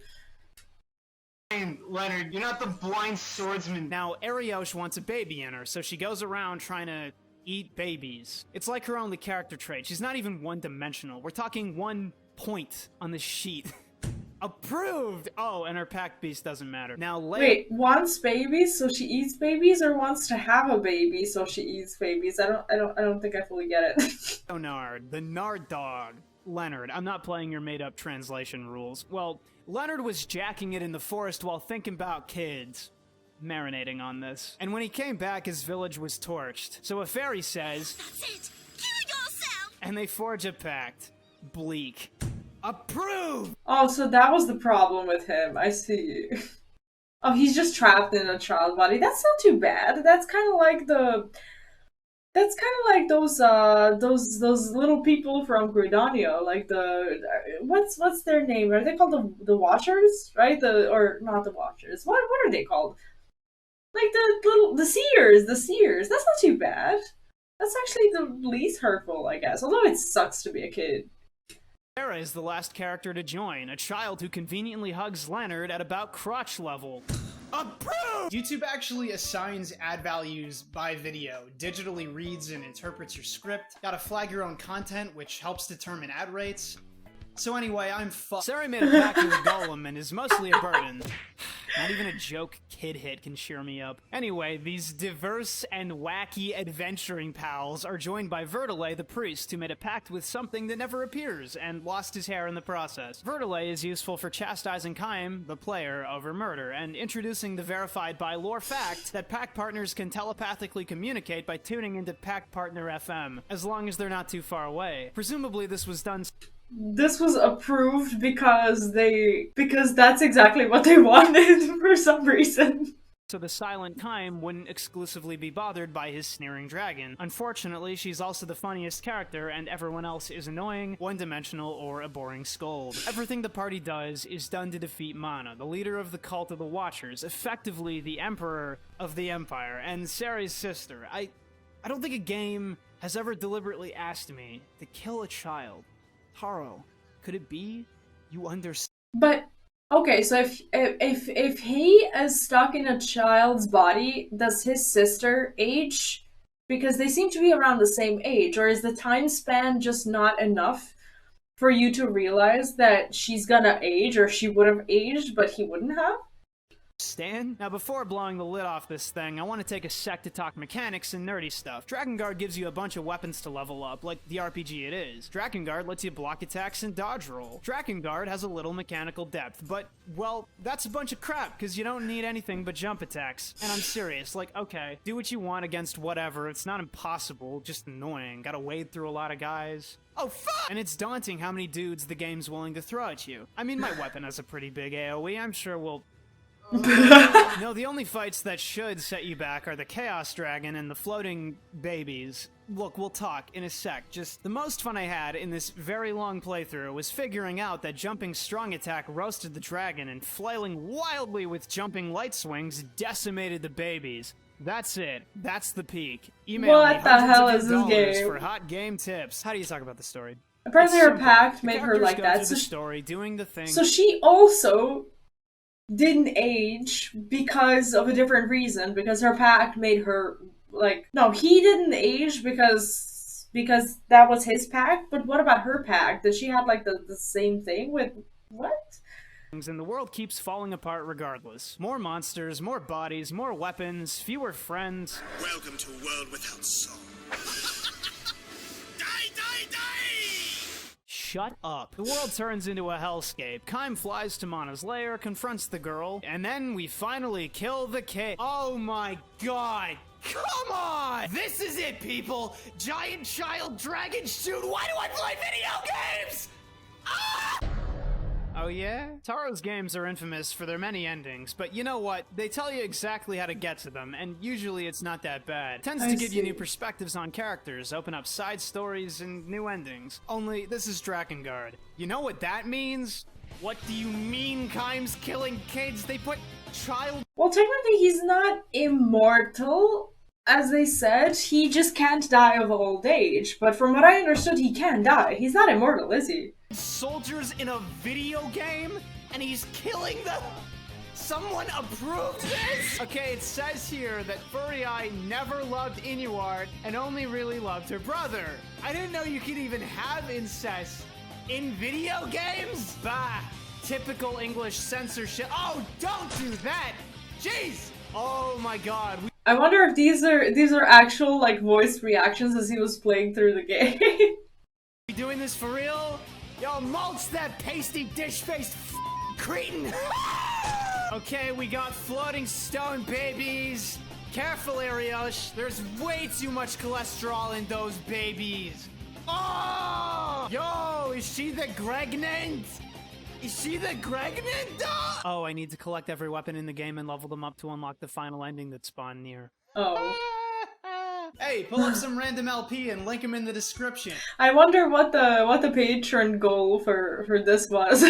Leonard, you're not the blind swordsman. Now, Ariosh wants a baby in her, so she goes around trying to eat babies. It's like her only character trait. She's not even one-dimensional. We're talking 1 point on the sheet. Approved! Oh, and her pack beast doesn't matter. Now, Wait, wants babies so she eats babies, or wants to have a baby so she eats babies? I don't think I fully get it. Leonard, the Nard dog. Leonard, I'm not playing your made-up translation rules. Well, Leonard was jacking it in the forest while thinking about kids. Marinating on this. And when he came back, his village was torched. So a fairy says, "That's it! Kill yourself!" And they forge a pact. Bleak. Approved! Oh, so that was the problem with him. I see. Oh, he's just trapped in a child body. That's not too bad. That's kind of like those little people from Gridania, like what's their name? Are they called the Watchers? Right? Or not the Watchers. What are they called? Like the Seers. The Seers. That's not too bad. That's actually the least hurtful, I guess. Although it sucks to be a kid. Sarah is the last character to join, a child who conveniently hugs Leonard at about crotch level. Approved! YouTube actually assigns ad values by video, digitally reads and interprets your script, gotta flag your own content, which helps determine ad rates. So anyway, I'm Sarah made a pact with a golem and is mostly a burden. Not even a joke kid hit can cheer me up. Anyway, these diverse and wacky adventuring pals are joined by Vertile, the priest, who made a pact with something that never appears and lost his hair in the process. Vertile is useful for chastising Kaim, the player, over murder, and introducing the verified by lore fact that pact partners can telepathically communicate by tuning into Pact Partner FM, as long as they're not too far away. Presumably this was done... This was approved because that's exactly what they wanted for some reason. So the silent Kaim wouldn't exclusively be bothered by his sneering dragon. Unfortunately, she's also the funniest character, and everyone else is annoying, one-dimensional, or a boring scold. Everything the party does is done to defeat Mana, the leader of the cult of the Watchers, effectively the emperor of the Empire, and Sari's sister. I don't think a game has ever deliberately asked me to kill a child. Taro, could it be you understand? But okay, so if he is stuck in a child's body, does his sister age? Because they seem to be around the same age, or is the time span just not enough for you to realize that she's gonna age, or she would have aged, but he wouldn't have? Stan? Now before blowing the lid off this thing, I want to take a sec to talk mechanics and nerdy stuff. Drakengard gives you a bunch of weapons to level up, like the RPG it is. Drakengard lets you block attacks and dodge roll. Drakengard has a little mechanical depth, but, well, that's a bunch of crap, because you don't need anything but jump attacks. And I'm serious, like, okay, do what you want against whatever, it's not impossible, just annoying. Gotta wade through a lot of guys. Oh, fuck! And it's daunting how many dudes the game's willing to throw at you. I mean, my weapon has a pretty big AoE, I'm sure we'll... No, the only fights that should set you back are the Chaos Dragon and the floating babies. Look, we'll talk in a sec. Just the most fun I had in this very long playthrough was figuring out that jumping strong attack roasted the dragon and flailing wildly with jumping light swings decimated the babies. That's it. That's the peak. Email what me the hell hundreds is of this dollars game? for hot game tips. How do you talk about the story? Apparently It's her simple. pact The made her characters like go that. through So the story, doing the thing. So she also didn't age because of a different reason, because her pact made her, like, no, he didn't age because that was his pact, but what about her pact? Did she have, like, the same thing with, what? And the world keeps falling apart regardless. More monsters, more bodies, more weapons, fewer friends. Welcome to a world without song. Die, die, die! Shut up. The world turns into a hellscape. Kaim flies to Mana's lair, confronts the girl, and then we finally kill the kid. Oh my god! Come on! This is it, people! Giant child dragon shoot! Why do I play video games? Ah! Oh yeah? Taro's games are infamous for their many endings, but you know what? They tell you exactly how to get to them, and usually it's not that bad. It tends to give you new perspectives on characters, open up side stories, and new endings. Only, this is Drakengard. You know what that means? What do you mean Kaim's killing kids? They put child... Well, technically he's not immortal, as they said. He just can't die of old age, but from what I understood, he can die. He's not immortal, is he? soldiers in a video game, and he's killing them? Someone approved this? Okay, it says here that Furry Eye never loved Inuart and only really loved her brother. I didn't know you could even have incest in video games? Bah, typical English censorship. Oh, don't do that! Jeez! Oh my god. I wonder if these are actual like voice reactions as he was playing through the game. We doing this for real? Yo, mulch that pasty dish-faced cretin! Okay, we got floating stone babies. Careful, Ariosh. There's way too much cholesterol in those babies. Oh! Yo, is she the Gregnant? Is she the Gregnant? Oh, I need to collect every weapon in the game and level them up to unlock the final ending that spawned near. Oh. Hey, pull up some random LP and link them in the description. I wonder what the patron goal for this was.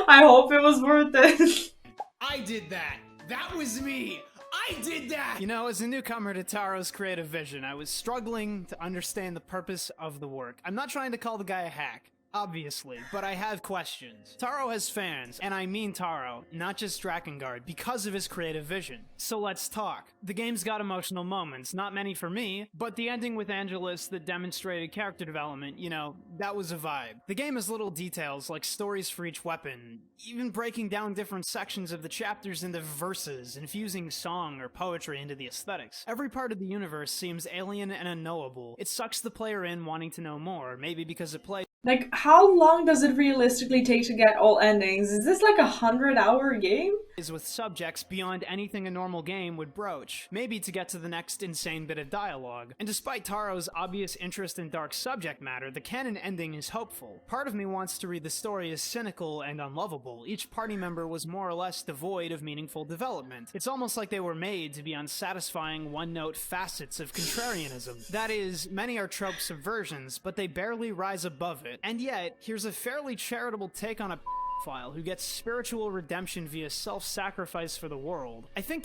I hope it was worth it. I did that. That was me. I did that! You know, as a newcomer to Taro's creative vision, I was struggling to understand the purpose of the work. I'm not trying to call the guy a hack, obviously, but I have questions. Taro has fans, and I mean Taro, not just Drakengard, because of his creative vision. So let's talk. The game's got emotional moments, not many for me, but the ending with Angelus that demonstrated character development, you know, that was a vibe. The game has little details like stories for each weapon, even breaking down different sections of the chapters into verses, infusing song or poetry into the aesthetics. Every part of the universe seems alien and unknowable. It sucks the player in wanting to know more, maybe because it plays Like, how long does it realistically take to get all endings? Is this like a 100-hour game? with subjects beyond anything a normal game would broach, maybe to get to the next insane bit of dialogue. And despite Taro's obvious interest in dark subject matter, the canon ending is hopeful. Part of me wants to read the story as cynical and unlovable. Each party member was more or less devoid of meaningful development. It's almost like they were made to be unsatisfying one-note facets of contrarianism. That is, many are trope subversions, but they barely rise above it. And yet, here's a fairly charitable take on a file who gets spiritual redemption via self-sacrifice for the world. I think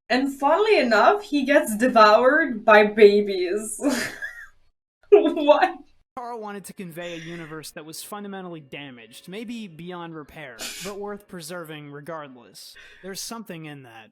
And funnily enough, he gets devoured by babies. What? Taro wanted to convey a universe that was fundamentally damaged, maybe beyond repair, but worth preserving regardless. There's something in that.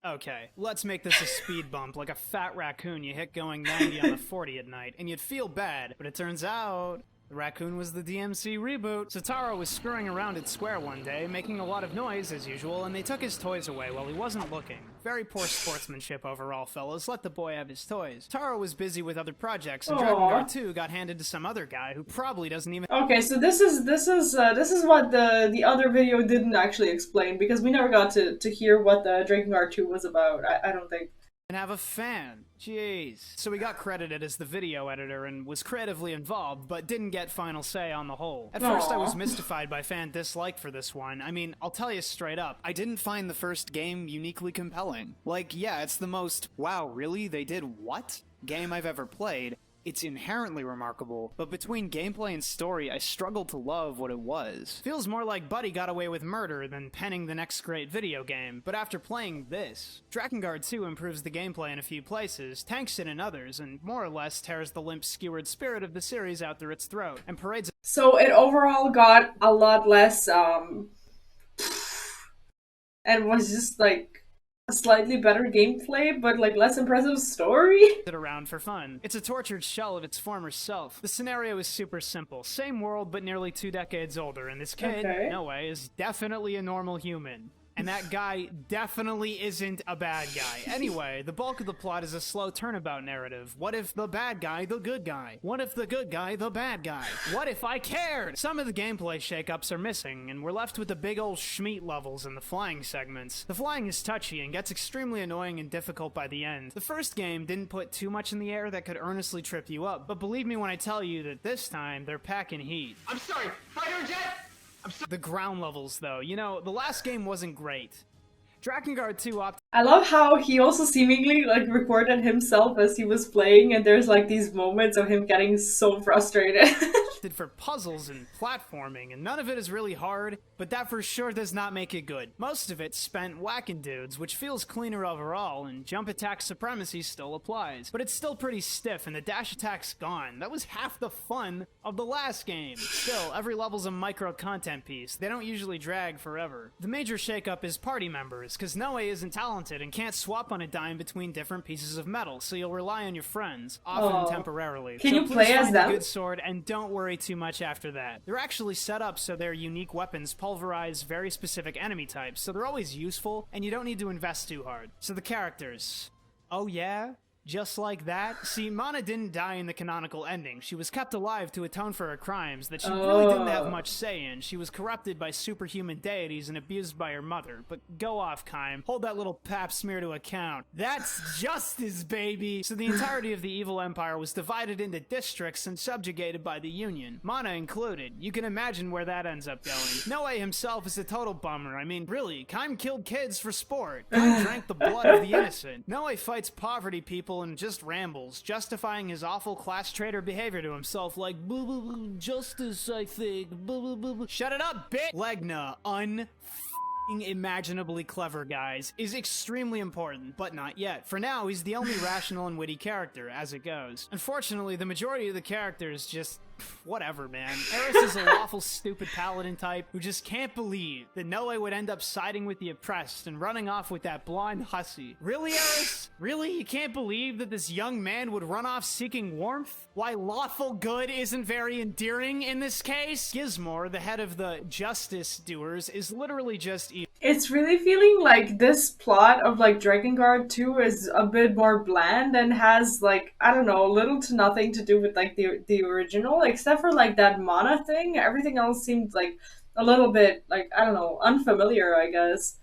Okay, let's make this a speed bump, like a fat raccoon you hit going 90 on a 40 at night, and you'd feel bad, but it turns out the raccoon was the DMC reboot. So Taro was screwing around at Square one day, making a lot of noise as usual, and they took his toys away while he wasn't looking. Very poor sportsmanship overall, fellas. Let the boy have his toys. Taro was busy with other projects, and Drakengard 2 got handed to some other guy who probably doesn't even— Okay, so this is what the other video didn't actually explain, because we never got to hear what the Drakengard 2 was about. I don't think. And have a fan. Jeez. So he got credited as the video editor and was creatively involved, but didn't get final say on the whole. At first I was mystified by fan dislike for this one. I mean, I'll tell you straight up, I didn't find the first game uniquely compelling. Like, yeah, it's the most, wow, really? They did what? Game I've ever played. It's inherently remarkable, but between gameplay and story, I struggled to love what it was. Feels more like Buddy got away with murder than penning the next great video game, but after playing this, Drakengard 2 improves the gameplay in a few places, tanks it in others, and more or less tears the limp, skewered spirit of the series out through its throat, and parades— So it overall got a lot less, and was just like a slightly better gameplay, but like less impressive story? it around for fun. It's a tortured shell of its former self. The scenario is super simple. Same world, but nearly 2 decades older, and this kid, no way, is definitely a normal human. And that guy definitely isn't a bad guy. Anyway, the bulk of the plot is a slow turnabout narrative. What if the bad guy the good guy? What if the good guy the bad guy? What if I cared? Some of the gameplay shakeups are missing, and we're left with the big old schmeat levels and the flying segments. The flying is touchy and gets extremely annoying and difficult by the end. The first game didn't put too much in the air that could earnestly trip you up, but believe me when I tell you that this time, they're packing heat. I'm sorry, fighter jet? The ground levels, though. You know, the last game wasn't great. Drakengard 2 I love how he also seemingly like recorded himself as he was playing, and there's like these moments of him getting so frustrated. For puzzles and platforming, and none of it is really hard, but that for sure does not make it good. Most of it's spent whacking dudes, which feels cleaner overall, and jump attack supremacy still applies. But it's still pretty stiff, and the dash attack's gone. That was half the fun of the last game. Still, every level's a micro content piece. They don't usually drag forever. The major shakeup is party members, cause Noe isn't talented and can't swap on a dime between different pieces of metal, so you'll rely on your friends, often temporarily. Can so you play as find them? a good sword, and don't worry too much after that. They're actually set up so their unique weapons pulverize very specific enemy types, so they're always useful, and you don't need to invest too hard. So the characters. Oh yeah? Just like that? See, Mana didn't die in the canonical ending. She was kept alive to atone for her crimes that she really didn't have much say in. She was corrupted by superhuman deities and abused by her mother. But go off, Kime. Hold that little pap smear to account. That's justice, baby! So the entirety of the evil empire was divided into districts and subjugated by the Union. Mana included. You can imagine where that ends up going. Noe himself is a total bummer. I mean, really, Kime killed kids for sport. Kime drank the blood of the innocent. Noe fights poverty people and just rambles, justifying his awful class traitor behavior to himself like, boo boo boo, justice, I think, boo boo boo boo. Shut it up, bitch! Legna, imaginably clever, guys, is extremely important, but not yet. For now, he's the only rational and witty character, as it goes. Unfortunately, the majority of the characters just... whatever, man. Eris is a lawful stupid paladin type who just can't believe that Noe would end up siding with the oppressed and running off with that blonde hussy. Really, Eris? Really? You can't believe that this young man would run off seeking warmth? Why lawful good isn't very endearing in this case? Gizmor, the head of the justice doers, is literally just evil. It's really feeling like this plot of like Drakengard 2 is a bit more bland and has like, I don't know, little to nothing to do with like the original, except for like that mana thing. Everything else seemed like a little bit like, I don't know, unfamiliar, I guess.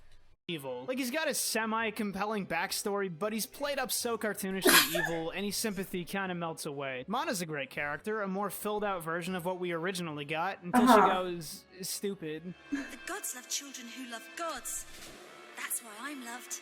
Evil. Like, he's got a semi-compelling backstory, but he's played up so cartoonishly evil, any sympathy kind of melts away. Mana's a great character, a more filled-out version of what we originally got, until she goes stupid. The gods love children who love gods. That's why I'm loved,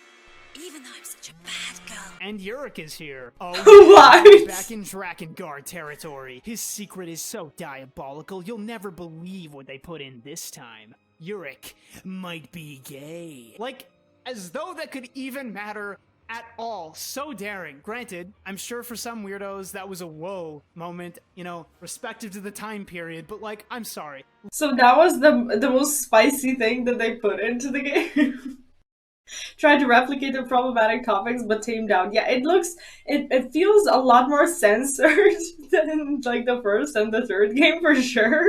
even though I'm such a bad girl. And Yurik is here. Oh, What? he's back in Drakengard territory. His secret is so diabolical, you'll never believe what they put in this time. Yurik might be gay. Like, as though that could even matter at all. So daring. Granted, I'm sure for some weirdos that was a whoa moment, you know, respective to the time period, but like, I'm sorry. So that was the most spicy thing that they put into the game. Tried to replicate the problematic topics, but tamed down. Yeah, it feels a lot more censored than like the first and the third game for sure.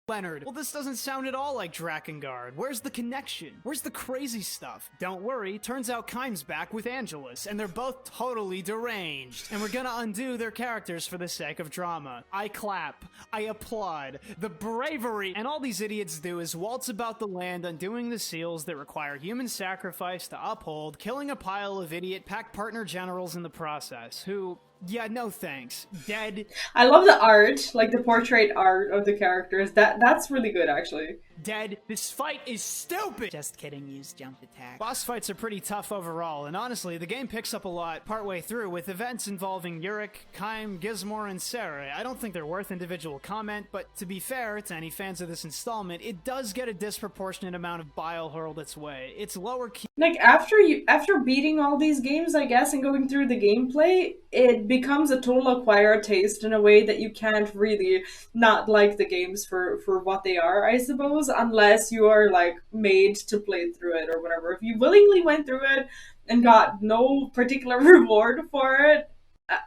Leonard. Well, this doesn't sound at all like Drakengard. Where's the connection? Where's the crazy stuff? Don't worry, turns out Kime's back with Angelus, and they're both totally deranged. And we're gonna undo their characters for the sake of drama. I clap. I applaud. The bravery! And all these idiots do is waltz about the land undoing the seals that require human sacrifice to uphold, killing a pile of idiot pack partner generals in the process, who... yeah, no thanks. Dead. I love the art, like the portrait art of the characters. That's really good, actually. Dead. This fight is stupid! Just kidding, use jump attack. Boss fights are pretty tough overall, and honestly, the game picks up a lot partway through with events involving Yurik, Kime, Gizmor, and Sarah. I don't think they're worth individual comment, but to be fair to any fans of this installment, it does get a disproportionate amount of bile hurled its way. It's lower key. Like, after beating all these games, I guess, and going through the gameplay, it becomes a total acquired taste in a way that you can't really not like the games for what they are, I suppose, unless you are, like, made to play through it or whatever. If you willingly went through it and got no particular reward for it,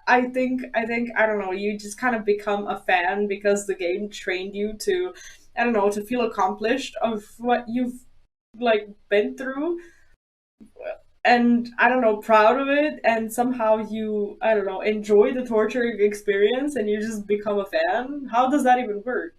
I think, I don't know, you just kind of become a fan because the game trained you to, I don't know, to feel accomplished of what you've, like, been through. And, I don't know, proud of it, and somehow you, I don't know, enjoy the torturing experience and you just become a fan? How does that even work?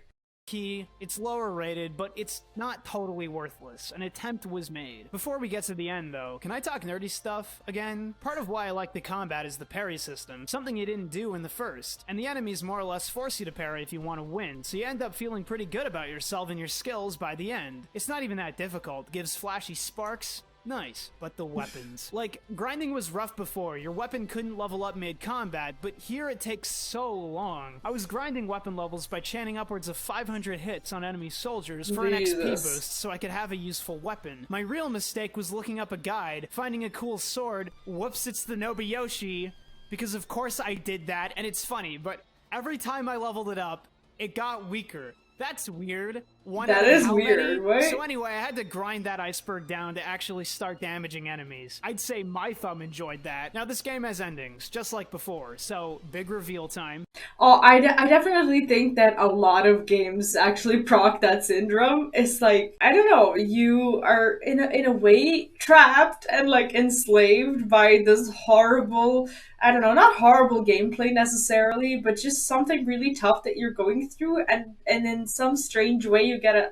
It's lower rated, but it's not totally worthless. An attempt was made. Before we get to the end, though, can I talk nerdy stuff again? Part of why I like the combat is the parry system, something you didn't do in the first. And the enemies more or less force you to parry if you want to win, so you end up feeling pretty good about yourself and your skills by the end. It's not even that difficult, gives flashy sparks, Nice, but the weapons. Like, grinding was rough before, your weapon couldn't level up mid-combat, but here it takes so long. I was grinding weapon levels by chanting upwards of 500 hits on enemy soldiers for an XP boost so I could have a useful weapon. My real mistake was looking up a guide, finding a cool sword, whoops it's the Nobuyoshi, because of course I did that, and it's funny, but every time I leveled it up, it got weaker. That's weird. That is weird, right? So anyway, I had to grind that iceberg down to actually start damaging enemies. I'd say my thumb enjoyed that. Now, this game has endings, just like before, so big reveal time. Oh, I definitely think that a lot of games actually proc that syndrome. It's like, I don't know, you are in a way trapped and like enslaved by this horrible, I don't know, not horrible gameplay necessarily, but just something really tough that you're going through, and in some strange way you get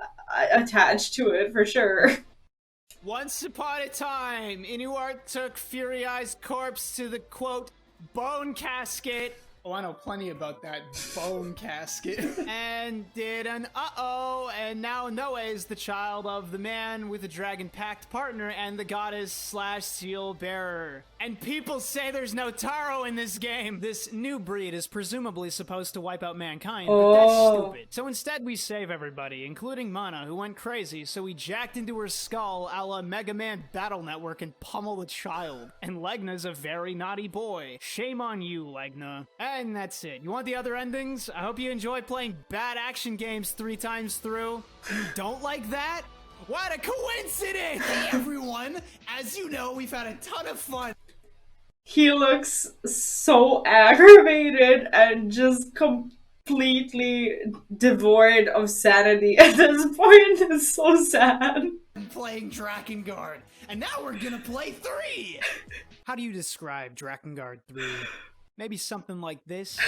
attached to it for sure. Once upon a time, Inuart took Fury Eye's corpse to the, quote, bone casket. Oh, I know plenty about that bone casket. And did an uh-oh, and now Noe is the child of the man with the dragon pact partner and the goddess slash seal bearer. And people say there's no Taro in this game. This new breed is presumably supposed to wipe out mankind, but that's stupid. So instead we save everybody, including Mana, who went crazy, so we jacked into her skull a la Mega Man Battle Network and pummel the child. And Legna's a very naughty boy. Shame on you, Legna. And that's it. You want the other endings? I hope you enjoy playing bad action games 3 times through. You don't like that? What a coincidence! Hey everyone! As you know, we've had a ton of fun. He looks so aggravated and just completely devoid of sanity at this point. It's so sad. Playing Drakengard, and now we're gonna play 3! How do you describe Drakengard 3? Maybe something like this?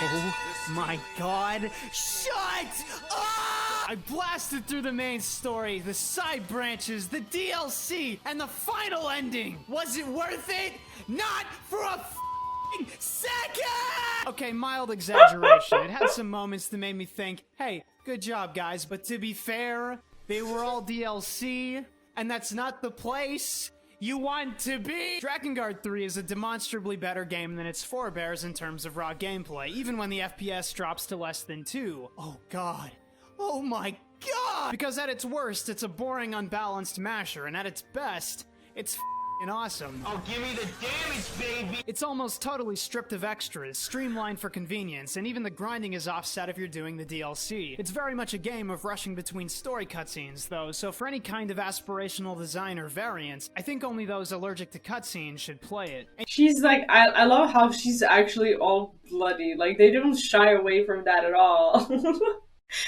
Oh my god. Shut up! I blasted through the main story, the side branches, the DLC, and the final ending. Was it worth it? Not for a f***ing second! Okay, mild exaggeration. It had some moments that made me think, hey, good job guys, but to be fair, they were all DLC, and that's not the place you want to be! Drakengard 3 is a demonstrably better game than its forebears in terms of raw gameplay, even when the FPS drops to less than 2. Oh god. Oh my god! Because at its worst, it's a boring, unbalanced masher, and at its best, it's f***ing awesome. Oh, give me the damage, baby! It's almost totally stripped of extras, streamlined for convenience, and even the grinding is offset if you're doing the DLC. It's very much a game of rushing between story cutscenes, though, so for any kind of aspirational design or variance, I think only those allergic to cutscenes should play it. She's like, I love how she's actually all bloody. Like, they don't shy away from that at all.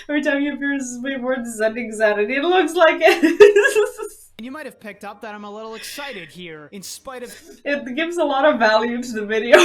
Every time you appear way more descending sanity, it looks like it. And you might have picked up that I'm a little excited here, in spite of it gives a lot of value to the video.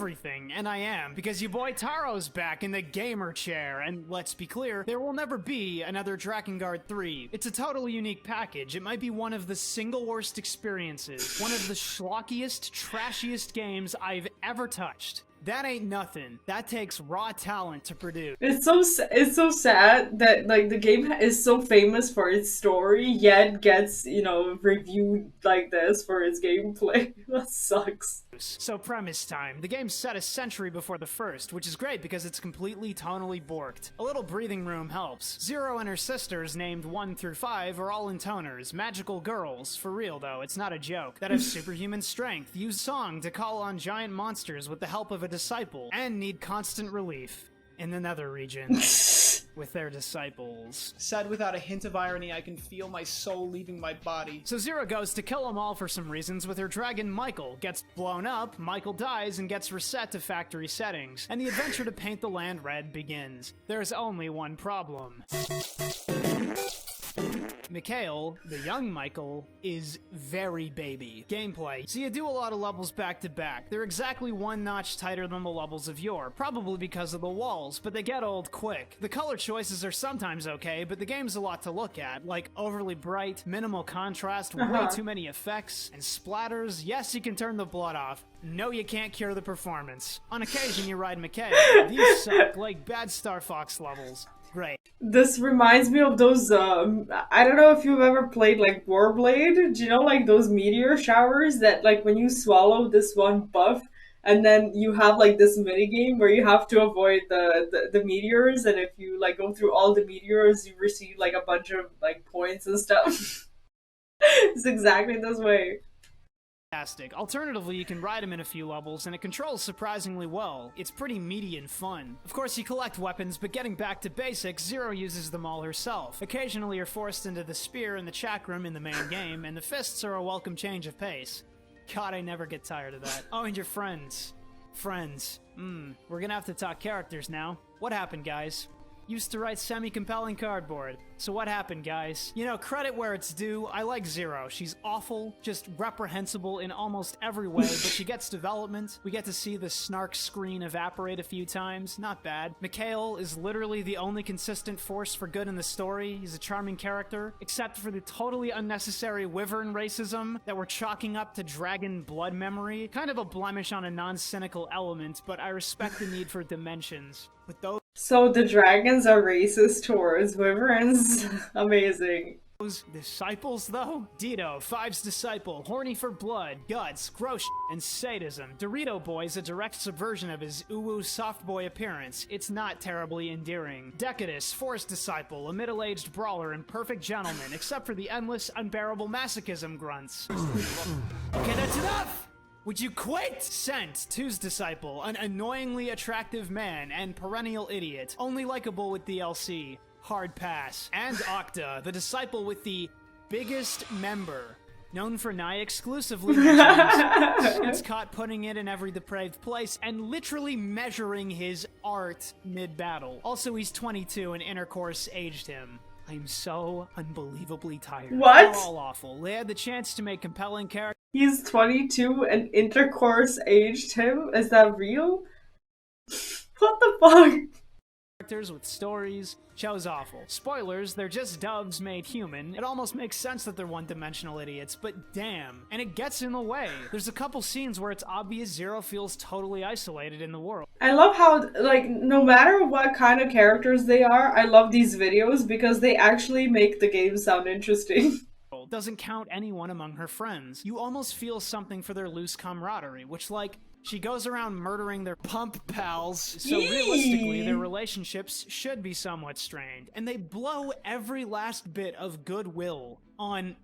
everything, and I am, because your boy Taro's back in the gamer chair, and let's be clear, there will never be another Drakengard 3. It's a totally unique package. It might be one of the single worst experiences, one of the schlockiest, trashiest games I've ever touched. That ain't nothing. That takes raw talent to produce. It's so sad that like the game is so famous for its story, yet gets, you know, reviewed like this for its gameplay. That sucks. So premise time. The game's set a century before the first, which is great because it's completely tonally borked. A little breathing room helps. Zero and her sisters, named 1 through 5, are all intoners, magical girls, for real though, it's not a joke, that have superhuman strength, use song to call on giant monsters with the help of a disciple, and need constant relief in the nether regions with their disciples. Said without a hint of irony, I can feel my soul leaving my body. So Zero goes to kill them all for some reasons with her dragon Michael, gets blown up, Michael dies and gets reset to factory settings, and the adventure to paint the land red begins. There's only one problem. Mikhail, the young Michael, is very baby. Gameplay. So you do a lot of levels back to back. They're exactly one notch tighter than the levels of yore, probably because of the walls, but they get old quick. The color choices are sometimes okay, but the game's a lot to look at, like overly bright, minimal contrast, way too many effects, and splatters. Yes, you can turn the blood off. No, you can't cure the performance. On occasion, you ride Mikhail. These suck like bad Star Fox levels. Great. This reminds me of those, I don't know if you've ever played like Warblade. Do you know like those meteor showers that like when you swallow this one buff and then you have like this mini game where you have to avoid the meteors, and if you like go through all the meteors you receive like a bunch of like points and stuff. It's exactly this way. Fantastic. Alternatively, you can ride him in a few levels, and it controls surprisingly well. It's pretty meaty and fun. Of course, you collect weapons, but getting back to basics, Zero uses them all herself. Occasionally, you're forced into the spear and the chakram in the main game, and the fists are a welcome change of pace. God, I never get tired of that. Oh, and your friends. Friends. We're gonna have to talk characters now. What happened, guys? Used to write semi-compelling cardboard. So what happened, guys? You know, credit where it's due, I like Zero. She's awful, just reprehensible in almost every way, but she gets development. We get to see the snark screen evaporate a few times. Not bad. Mikhail is literally the only consistent force for good in the story. He's a charming character, except for the totally unnecessary wyvern racism that we're chalking up to dragon blood memory. Kind of a blemish on a non-cynical element, but I respect the need for dimensions. With those So the dragons are racist towards wyverns. Amazing. disciples, though? Dito, Five's disciple, horny for blood, guts, gross and sadism. Dorito Boy's a direct subversion of his uwu soft boy appearance. It's not terribly endearing. Decadus, Force disciple, a middle-aged brawler and perfect gentleman, except for the endless, unbearable masochism grunts. Okay, that's enough! Would you quit? Scent, Two's disciple, an annoyingly attractive man and perennial idiot, only likable with DLC. Hard pass. And Octa, the disciple with the biggest member, known for nigh exclusively gets caught putting it in every depraved place and literally measuring his art mid-battle. Also, he's 22 and intercourse aged him. I'm so unbelievably tired. What? They're all awful. They had the chance to make compelling characters. He's 22 and intercourse aged him? Is that real? What the fuck? With stories. Show's awful. Spoilers, they're just doves made human. It almost makes sense that they're one-dimensional idiots, but damn. And it gets in the way. There's a couple scenes where it's obvious Zero feels totally isolated in the world. I love how, like, no matter what kind of characters they are, I love these videos because they actually make the game sound interesting. Doesn't count anyone among her friends. You almost feel something for their loose camaraderie, which, like, she goes around murdering their pump pals, so realistically their relationships should be somewhat strained. And they blow every last bit of goodwill on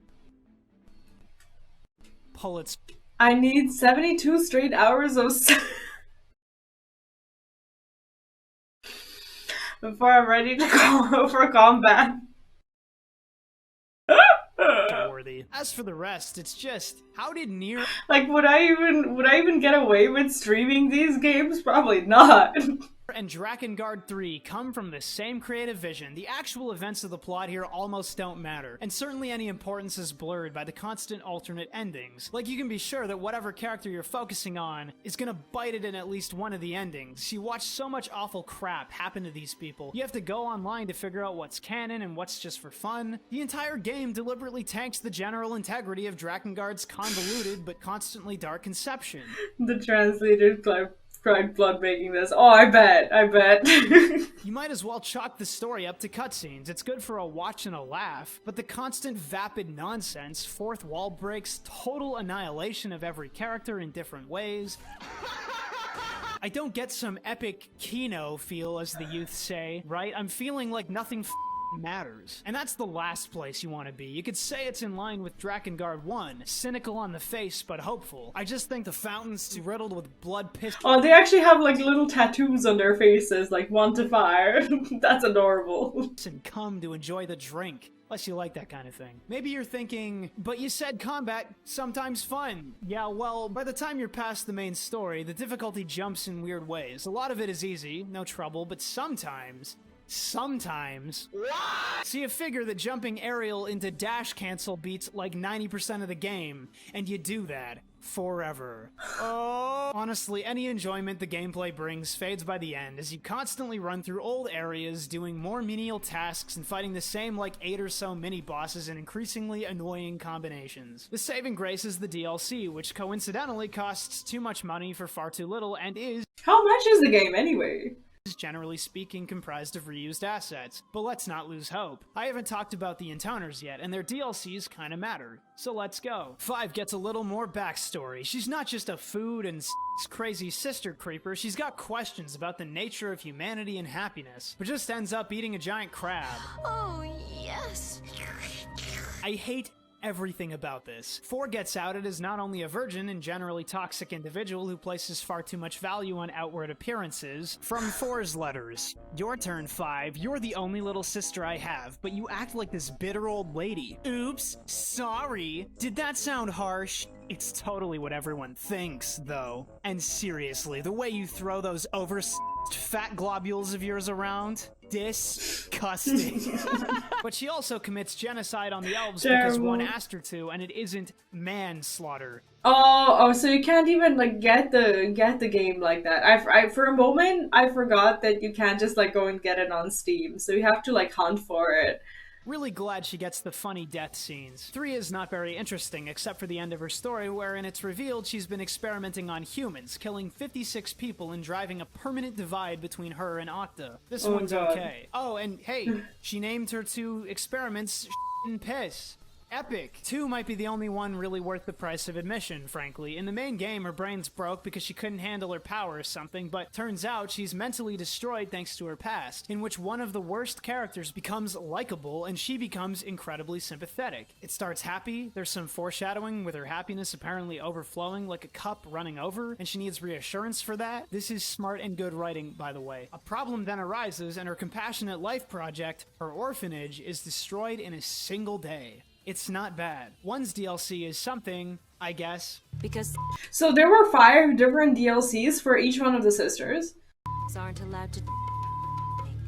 Pulitzer. I need 72 straight hours of before I'm ready to go for combat. Worthy. As for the rest, it's just, how did NieR... Like, would I even get away with streaming these games? Probably not. and Drakengard 3 come from the same creative vision. The actual events of the plot here almost don't matter, and certainly any importance is blurred by the constant alternate endings. Like, you can be sure that whatever character you're focusing on is gonna bite it in at least one of the endings. You watch so much awful crap happen to these people. You have to go online to figure out what's canon and what's just for fun. The entire game deliberately tanks the general integrity of Drakengard's convoluted but constantly dark conception. The translated cried blood making this. Oh, I bet. You might as well chalk the story up to cutscenes. It's good for a watch and a laugh, but the constant vapid nonsense, fourth wall breaks, total annihilation of every character in different ways. I don't get some epic Kino feel, as the youth say, right? I'm feeling like nothing matters. And that's the last place you want to be. You could say it's in line with Drakengard 1, cynical on the face but hopeful. I just think the fountain's too riddled with blood piss. Oh, they actually have like little tattoos on their faces, like 1 to 5. That's adorable. And come to enjoy the drink. Unless you like that kind of thing. Maybe you're thinking, but you said combat, sometimes fun. Yeah, well, by the time you're past the main story, the difficulty jumps in weird ways. A lot of it is easy, no trouble, but sometimes, what? See, you figure that jumping aerial into dash cancel beats like 90% of the game, and you do that forever. Oh. Honestly, any enjoyment the gameplay brings fades by the end, as you constantly run through old areas, doing more menial tasks and fighting the same like 8 or so mini-bosses in increasingly annoying combinations. The saving grace is the DLC, which coincidentally costs too much money for far too little and is— How much is the game anyway? is generally speaking comprised of reused assets. But let's not lose hope. I haven't talked about the Intoners yet, and their DLCs kinda matter. So let's go. 5 gets a little more backstory. She's not just a food and crazy sister creeper, she's got questions about the nature of humanity and happiness, but just ends up eating a giant crab. Oh, yes. I hate everything about this. 4 gets outed as not only a virgin and generally toxic individual who places far too much value on outward appearances. From 4's letters. Your turn, 5. You're the only little sister I have, but you act like this bitter old lady. Oops, sorry. Did that sound harsh? It's totally what everyone thinks, though. And seriously, the way you throw those fat globules of yours around? Disgusting. But she also commits genocide on the elves because one asked her to, and it isn't manslaughter. Oh, so you can't even like get the game like that. I for a moment I forgot that you can't just like go and get it on Steam. So you have to like hunt for it. Really glad she gets the funny death scenes. 3 is not very interesting, except for the end of her story, wherein it's revealed she's been experimenting on humans, killing 56 people and driving a permanent divide between her and Octa. This one's okay. Oh, and hey, she named her 2 experiments and piss. Epic. 2 might be the only one really worth the price of admission, frankly. In the main game, her brain's broke because she couldn't handle her power or something, but turns out she's mentally destroyed thanks to her past, in which one of the worst characters becomes likable and she becomes incredibly sympathetic. It starts happy, there's some foreshadowing with her happiness apparently overflowing like a cup running over, and she needs reassurance for that. This is smart and good writing, by the way. A problem then arises, and her compassionate life project, her orphanage, is destroyed in a single day. It's not bad. 1's DLC is something, I guess. Because So there were 5 different DLCs for each one of the sisters. aren't allowed to.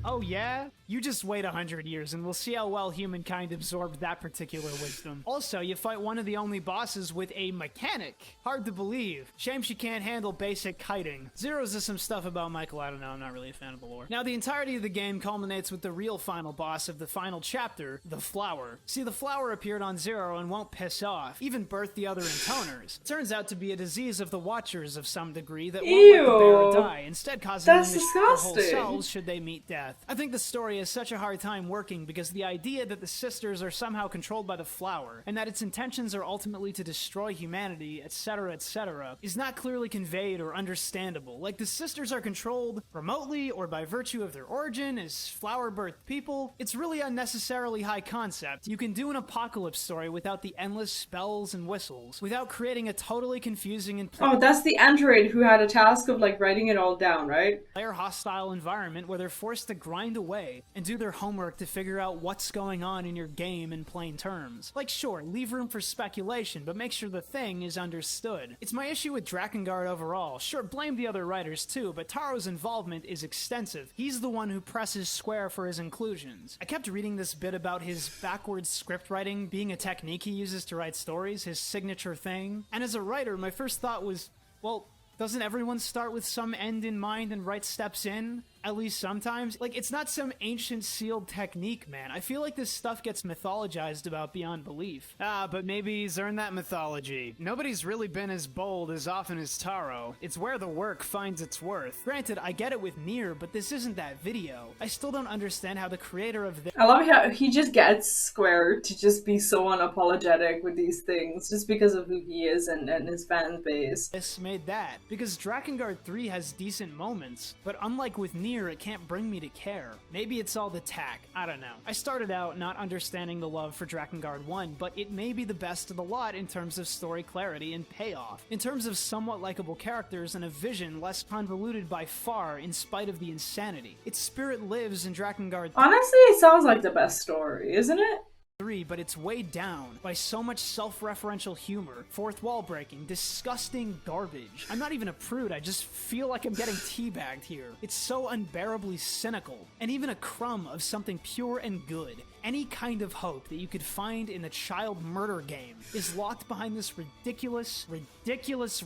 Oh yeah? You just wait 100 years and we'll see how well humankind absorbed that particular wisdom. Also, you fight one of the only bosses with a mechanic. Hard to believe. Shame she can't handle basic kiting. Zeroes is some stuff about Michael, I don't know, I'm not really a fan of the lore. Now, the entirety of the game culminates with the real final boss of the final chapter, the Flower. See, the Flower appeared on Zero and won't piss off, even birthed the other Intoners. Turns out to be a disease of the Watchers of some degree that won't let the bearer die, instead causing them to shoot their whole selves should they meet death. I think the story has such a hard time working because the idea that the sisters are somehow controlled by the Flower, and that its intentions are ultimately to destroy humanity, etc., is not clearly conveyed or understandable. Like, the sisters are controlled remotely or by virtue of their origin as flower-birthed people. It's really unnecessarily high concept. You can do an apocalypse story without the endless spells and whistles, without creating a totally confusing and Oh, that's the android who had a task of like writing it all down, right? player hostile environment where they're forced to grind away and do their homework to figure out what's going on in your game in plain terms. Like, sure, leave room for speculation, but make sure the thing is understood. It's my issue with Drakengard overall. Sure, blame the other writers too, but Taro's involvement is extensive. He's the one who presses square for his inclusions. I kept reading this bit about his backwards script writing being a technique he uses to write stories, his signature thing. And as a writer, my first thought was, well, doesn't everyone start with some end in mind and write steps in? At least sometimes. Like, it's not some ancient sealed technique, man. I feel like this stuff gets mythologized about beyond belief. Ah, but maybe he's earned that mythology. Nobody's really been as bold as often as Taro. It's where the work finds its worth. Granted, I get it with NieR, but this isn't that video. I still don't understand how the creator of I love how he just gets Square to just be so unapologetic with these things, just because of who he is and his fan base. this made that. Because Drakengard 3 has decent moments, but unlike with NieR, it can't bring me to care. Maybe it's all the tack, I don't know. I started out not understanding the love for Drakengard 1, but it may be the best of the lot in terms of story clarity and payoff. In terms of somewhat likable characters and a vision less convoluted by far in spite of the insanity. Its spirit lives in Drakengard Honestly, it sounds like the best story, isn't it? 3, but it's weighed down by so much self-referential humor, fourth wall breaking, disgusting garbage. I'm not even a prude, I just feel like I'm getting teabagged here. It's so unbearably cynical, and even a crumb of something pure and good. Any kind of hope that you could find in the child murder game is locked behind this ridiculous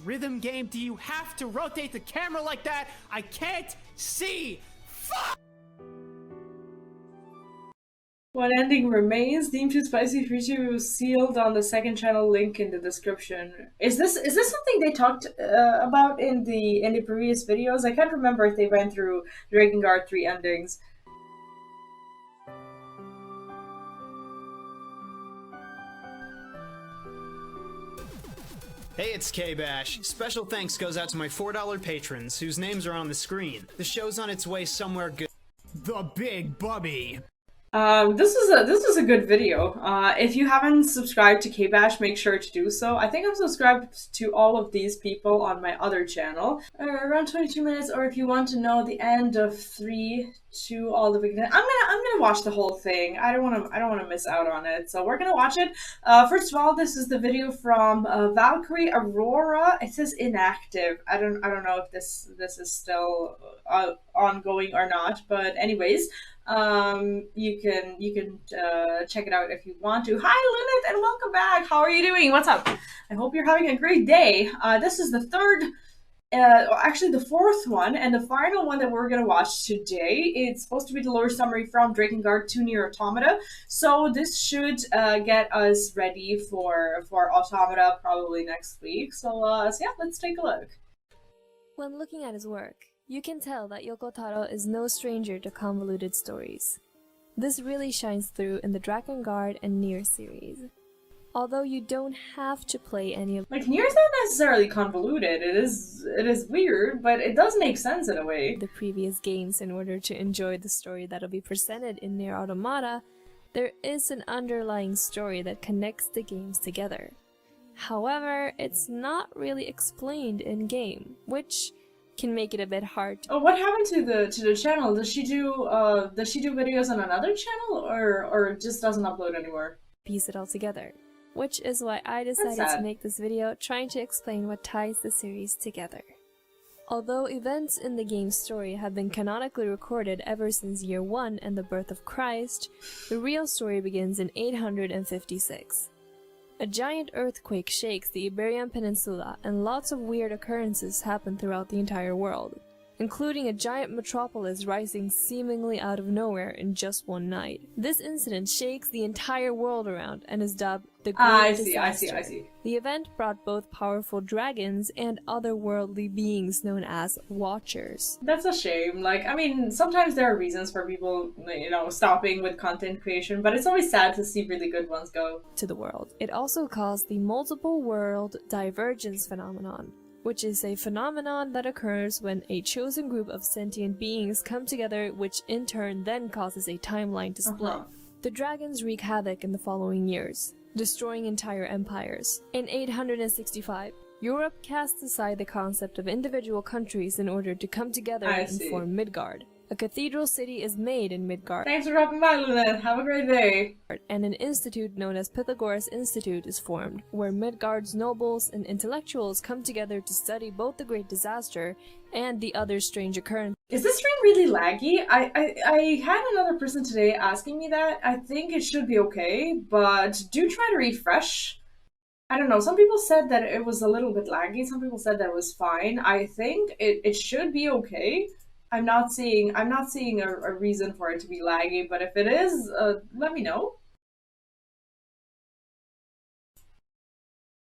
rhythm game. Do you have to rotate the camera like that? I can't see! Fuck! One ending remains. Deemed too spicy for you was sealed on the second channel link in the description. Is this something they talked about in the previous videos? I can't remember if they went through Drakengard 3 endings. Hey, it's K-Bash. Special thanks goes out to my $4 patrons, whose names are on the screen. The show's on its way somewhere good. The Big Bubby. This is a good video. If you haven't subscribed to K-Bash, make sure to do so. I think I'm subscribed to all of these people on my other channel. Around 22 minutes, or if you want to know the end of 3 to all the beginning, I'm gonna watch the whole thing. I don't wanna miss out on it. So we're gonna watch it. First of all, this is the video from Valkyrie Aurora. It says inactive. I don't know if this is still ongoing or not. But anyways. You can check it out if you want to. Hi, Lynette, and welcome back. How are you doing? What's up? I hope you're having a great day. This is the third, actually the fourth one, and the final one that we're gonna watch today. It's supposed to be the lore summary from Drakengard to NieR Automata. So this should get us ready for Automata probably next week. So yeah, let's take a look. When looking at his work, you can tell that Yoko Taro is no stranger to convoluted stories. This really shines through in the Drakengard and NieR series. Although you don't have to play any of— Like, NieR's not necessarily convoluted, it is weird, but it does make sense in a way. The previous games in order to enjoy the story that'll be presented in NieR Automata, there is an underlying story that connects the games together. However, it's not really explained in-game, which can make it a bit hard. Oh, what happened to the channel? Does she do videos on another channel, or just doesn't upload anymore? Piece it all together, which is why I decided to make this video trying to explain what ties the series together. Although events in the game's story have been canonically recorded ever since year 1 and the birth of Christ, the real story begins in 856. A giant earthquake shakes the Iberian Peninsula, and lots of weird occurrences happen throughout the entire world, including a giant metropolis rising seemingly out of nowhere in just one night. This incident shakes the entire world around and is dubbed the Great Disaster. I see. The event brought both powerful dragons and otherworldly beings known as Watchers. That's a shame. Like, I mean, sometimes there are reasons for people, you know, stopping with content creation, but it's always sad to see really good ones go to the world. It also caused the multiple world divergence phenomenon, which is a phenomenon that occurs when a chosen group of sentient beings come together, which in turn then causes a timeline to split. The dragons wreak havoc in the following years, destroying entire empires. In 865, Europe casts aside the concept of individual countries in order to come together and form Midgard. A cathedral city is made in Midgard. Thanks for dropping by, Luna. Have a great day. And an institute known as Pythagoras Institute is formed, where Midgard's nobles and intellectuals come together to study both the Great Disaster and the other strange occurrences. Is this stream really laggy? I had another person today asking me that. I think it should be okay, but do try to refresh. I don't know, some people said that it was a little bit laggy, some people said that it was fine. I think it should be okay. I'm not seeing a reason for it to be laggy, but if it is, let me know.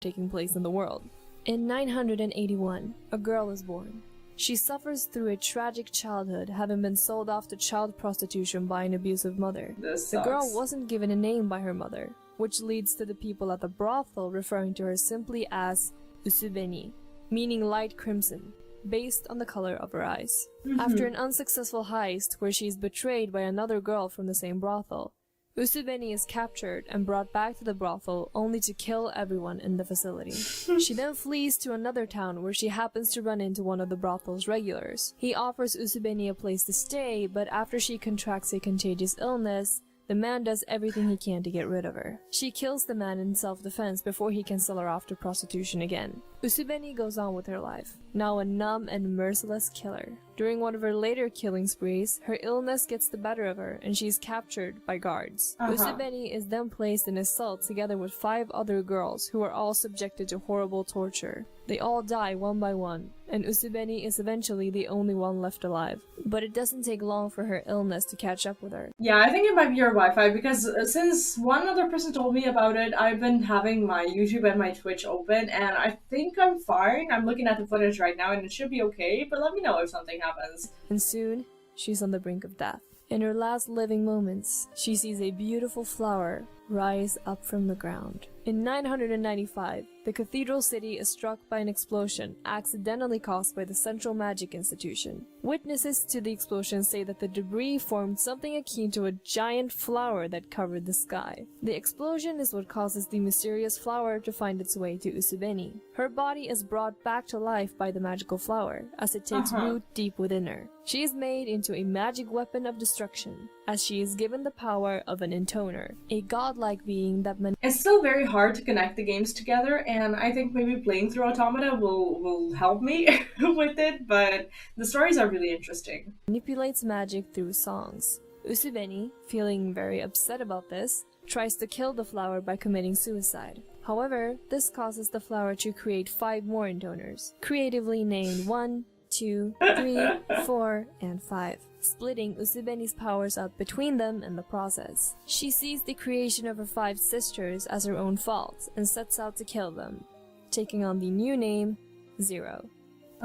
Taking place in the world. In 981, a girl is born. She suffers through a tragic childhood, having been sold off to child prostitution by an abusive mother. The girl wasn't given a name by her mother, which leads to the people at the brothel referring to her simply as Usubeni, meaning light crimson, based on the color of her eyes. After an unsuccessful heist where she is betrayed by another girl from the same brothel, Usubeni is captured and brought back to the brothel only to kill everyone in the facility. She then flees to another town where she happens to run into one of the brothel's regulars. He offers Usubeni a place to stay, but after she contracts a contagious illness, the man does everything he can to get rid of her. She kills the man in self-defense before he can sell her off to prostitution again. Usubeni goes on with her life, now a numb and merciless killer. During one of her later killing sprees, her illness gets the better of her and she is captured by guards. Usubeni is then placed in a cell together with 5 other girls who are all subjected to horrible torture. They all die one by one, and Usubeni is eventually the only one left alive. But it doesn't take long for her illness to catch up with her. Yeah, I think it might be your Wi-Fi, because since one other person told me about it, I've been having my YouTube and my Twitch open, and I think I'm fine. I'm looking at the footage right now, and it should be okay, but let me know if something happens. And soon, she's on the brink of death. In her last living moments, she sees a beautiful flower rise up from the ground. In 995, the cathedral city is struck by an explosion accidentally caused by the Central Magic Institution. Witnesses to the explosion say that the debris formed something akin to a giant flower that covered the sky. The explosion is what causes the mysterious flower to find its way to Usubeni. Her body is brought back to life by the magical flower, as it takes root deep within her. She is made into a magic weapon of destruction, as she is given the power of an intoner, a godlike being that It's still very hard to connect the games together, and I think maybe playing through Automata will help me with it, but the stories are really interesting. Manipulates magic through songs. Usubeni, feeling very upset about this, tries to kill the flower by committing suicide. However, this causes the flower to create 5 more intoners, creatively named 1, 2, 3, 4, and 5, splitting Usubeni's powers up between them in the process. She sees the creation of her 5 sisters as her own fault and sets out to kill them, taking on the new name, Zero.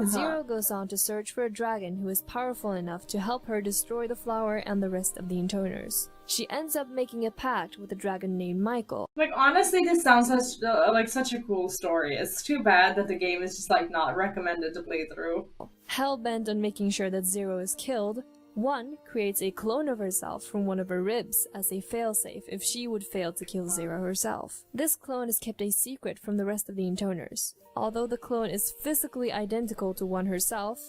Zero goes on to search for a dragon who is powerful enough to help her destroy the flower and the rest of the intoners. She ends up making a pact with a dragon named Michael. Like, honestly, this sounds like such a cool story. It's too bad that the game is just like not recommended to play through. Hell-bent on making sure that Zero is killed, 1 creates a clone of herself from one of her ribs as a failsafe if she would fail to kill Zero herself. This clone is kept a secret from the rest of the intoners. Although the clone is physically identical to 1 herself,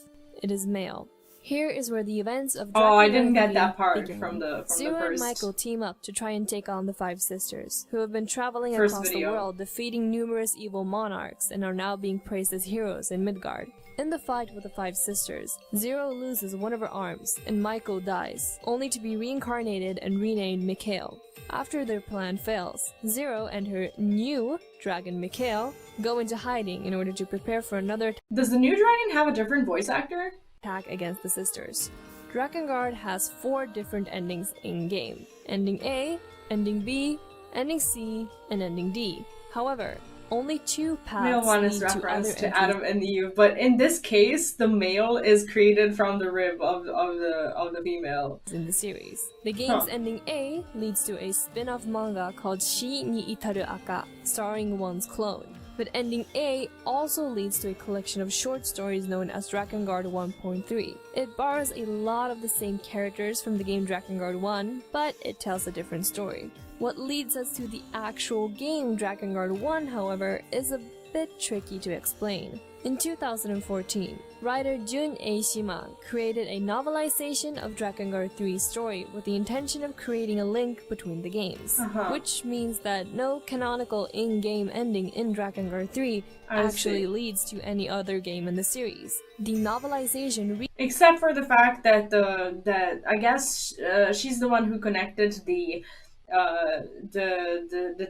it is male. Here is where the events of Drakengard I didn't get that part begin. from the Zero first. and Michael team up to try and take on the 5 sisters, who have been traveling First across video. the world defeating numerous evil monarchs and are now being praised as heroes in Midgard. In the fight with the 5 sisters, Zero loses one of her arms and Michael dies, only to be reincarnated and renamed Mikhail. After their plan fails, Zero and her new dragon Mikhail go into hiding in order to prepare for another Does the new dragon have a different voice actor? attack against the sisters. Drakengard has 4 different endings in-game. Ending A, Ending B, Ending C, and Ending D. However, only 2 paths Male one lead is to other reference to entries Adam and Eve, but in this case, the male is created from the rib of the female. in the series. The game's ending A leads to a spin-off manga called Shi ni Itaru Aka, starring 1's clone. But ending A also leads to a collection of short stories known as Drakengard 1.3. It borrows a lot of the same characters from the game Drakengard 1, but it tells a different story. What leads us to the actual game Drakengard 1, however, is a bit tricky to explain. In 2014, writer Jun Eishima created a novelization of Drakengard 3's story with the intention of creating a link between the games, which means that no canonical in-game ending in Drakengard 3 actually leads to any other game in the series. The novelization Except for the fact that I guess she's the one who connected the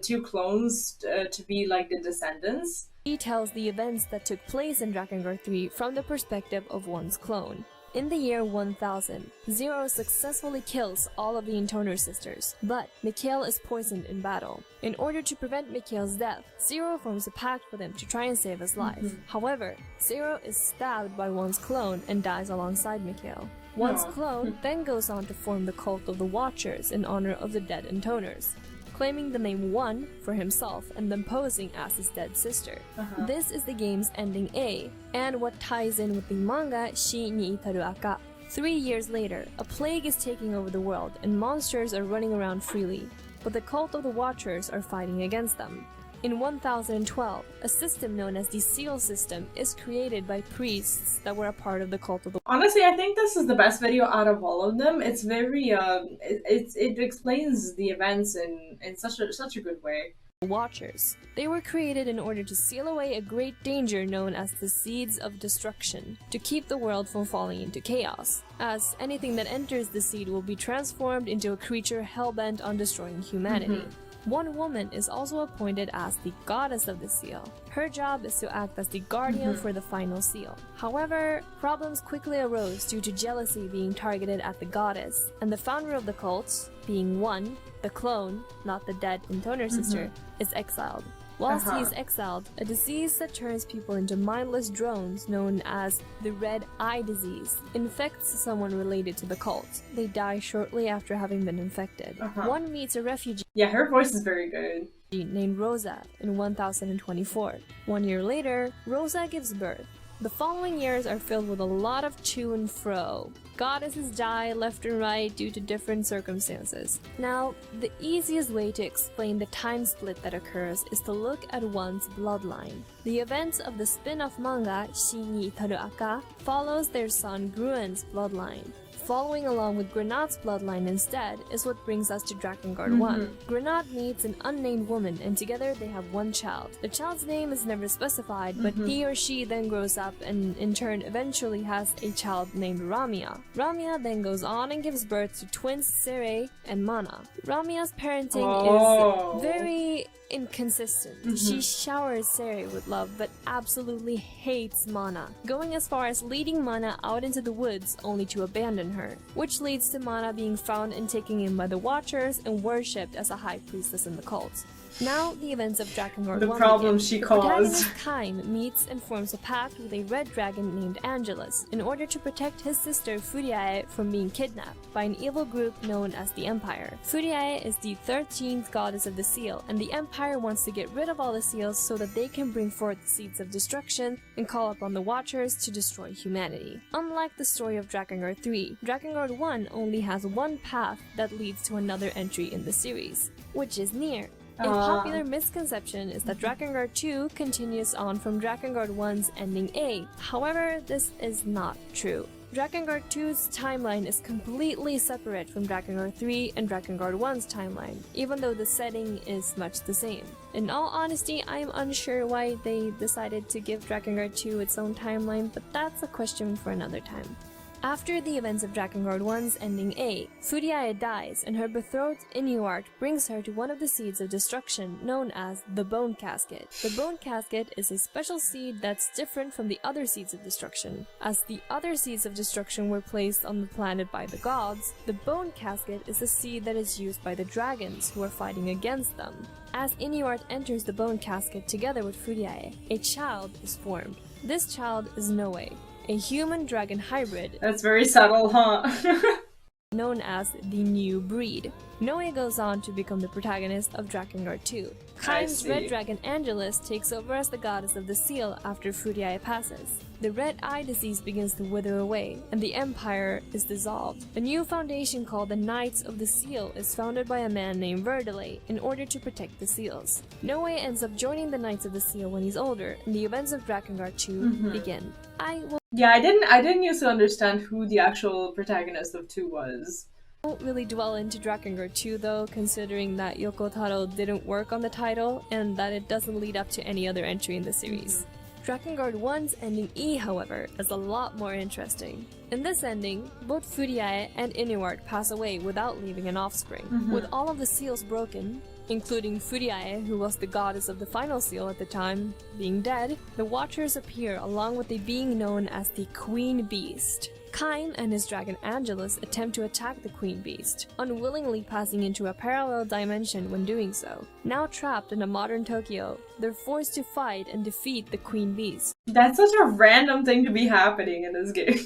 2 clones to be like the descendants. retells the events that took place in Drakengard 3 from the perspective of 1's clone. In the year 1000, Zero successfully kills all of the Intoner sisters, but Mikhail is poisoned in battle. In order to prevent Mikhail's death, Zero forms a pact with him to try and save his life. However, Zero is stabbed by 1's clone and dies alongside Mikhail. 1's clone then goes on to form the cult of the Watchers in honor of the dead Intoners, claiming the name 1 for himself and then posing as his dead sister. This is the game's ending A, and what ties in with the manga Shi ni Itaru Aka. 3 years later, a plague is taking over the world and monsters are running around freely, but the cult of the Watchers are fighting against them. In 1012, a system known as the Seal System is created by priests that were a part of the cult of the Honestly, I think this is the best video out of all of them. It's very it explains the events in such a good way. Watchers. They were created in order to seal away a great danger known as the Seeds of Destruction, to keep the world from falling into chaos, as anything that enters the seed will be transformed into a creature hell-bent on destroying humanity. One woman is also appointed as the goddess of the seal. Her job is to act as the guardian for the final seal. However, problems quickly arose due to jealousy being targeted at the goddess, and the founder of the cult, being one, the clone, not the dead intoner sister, is exiled. Whilst he is exiled, a disease that turns people into mindless drones known as the red eye disease infects someone related to the cult. They die shortly after having been infected. One meets a refugee. Yeah, her voice is very good. Named Rosa in 1024. 1 year later, Rosa gives birth. The following years are filled with a lot of to and fro. Goddesses die left and right due to different circumstances. Now, the easiest way to explain the time split that occurs is to look at one's bloodline. The events of the spin-off manga Shin Taruaka follows their son Gruen's bloodline. Following along with Grenad's bloodline instead is what brings us to Drakengard 1. Grenad meets an unnamed woman and together they have one child. The child's name is never specified, but he or she then grows up and in turn eventually has a child named Ramia. Ramia then goes on and gives birth to twins Sere and Mana. Ramia's parenting is very inconsistent. She showers Sere with love but absolutely hates Mana, going as far as leading Mana out into the woods only to abandon her, which leads to Mana being found and taken in by the Watchers and worshipped as a high priestess in the cult. Now, the events of Drakengard 1 The problem begin. she The caused. protagonist Kaim meets and forms a pact with a red dragon named Angelus in order to protect his sister Furiae from being kidnapped by an evil group known as the Empire. Furiae is the 13th goddess of the seal, and the Empire wants to get rid of all the seals so that they can bring forth the seeds of destruction and call upon the Watchers to destroy humanity. Unlike the story of Drakengard 3, Drakengard 1 only has one path that leads to another entry in the series, which is NieR. A popular misconception is that Drakengard 2 continues on from Drakengard 1's ending A. However, this is not true. Drakengard 2's timeline is completely separate from Drakengard 3 and Drakengard 1's timeline, even though the setting is much the same. In all honesty, I am unsure why they decided to give Drakengard 2 its own timeline, but that's a question for another time. After the events of Drakengard 1's ending A, Furiae dies and her betrothed Inuart brings her to one of the seeds of destruction known as the Bone Casket. The Bone Casket is a special seed that's different from the other seeds of destruction. As the other seeds of destruction were placed on the planet by the gods, the Bone Casket is a seed that is used by the dragons who are fighting against them. As Inuart enters the Bone Casket together with Furiae, a child is formed. This child is Noe, a human-dragon hybrid. That's very subtle, huh? Known as the new breed. Noe goes on to become the protagonist of Drakengard 2. Kaim's red dragon Angelus takes over as the goddess of the seal after Furiae passes. The red eye disease begins to wither away, and the empire is dissolved. A new foundation called the Knights of the Seal is founded by a man named Verdele in order to protect the seals. Noe ends up joining the Knights of the Seal when he's older, and the events of Drakengard 2 begin. Yeah, I didn't used to understand who the actual protagonist of 2 was. I won't really dwell into Drakengard 2 though, considering that Yoko Taro didn't work on the title and that it doesn't lead up to any other entry in the series. Drakengard 1's ending E, however, is a lot more interesting. In this ending, both Furiae and Inuart pass away without leaving an offspring. With all of the seals broken, including Furiae, who was the goddess of the final seal at the time, being dead, the Watchers appear along with a being known as the Queen Beast. Kaim and his dragon Angelus attempt to attack the Queen Beast, unwillingly passing into a parallel dimension when doing so. Now trapped in a modern Tokyo, they're forced to fight and defeat the Queen Beast. That's such a random thing to be happening in this game.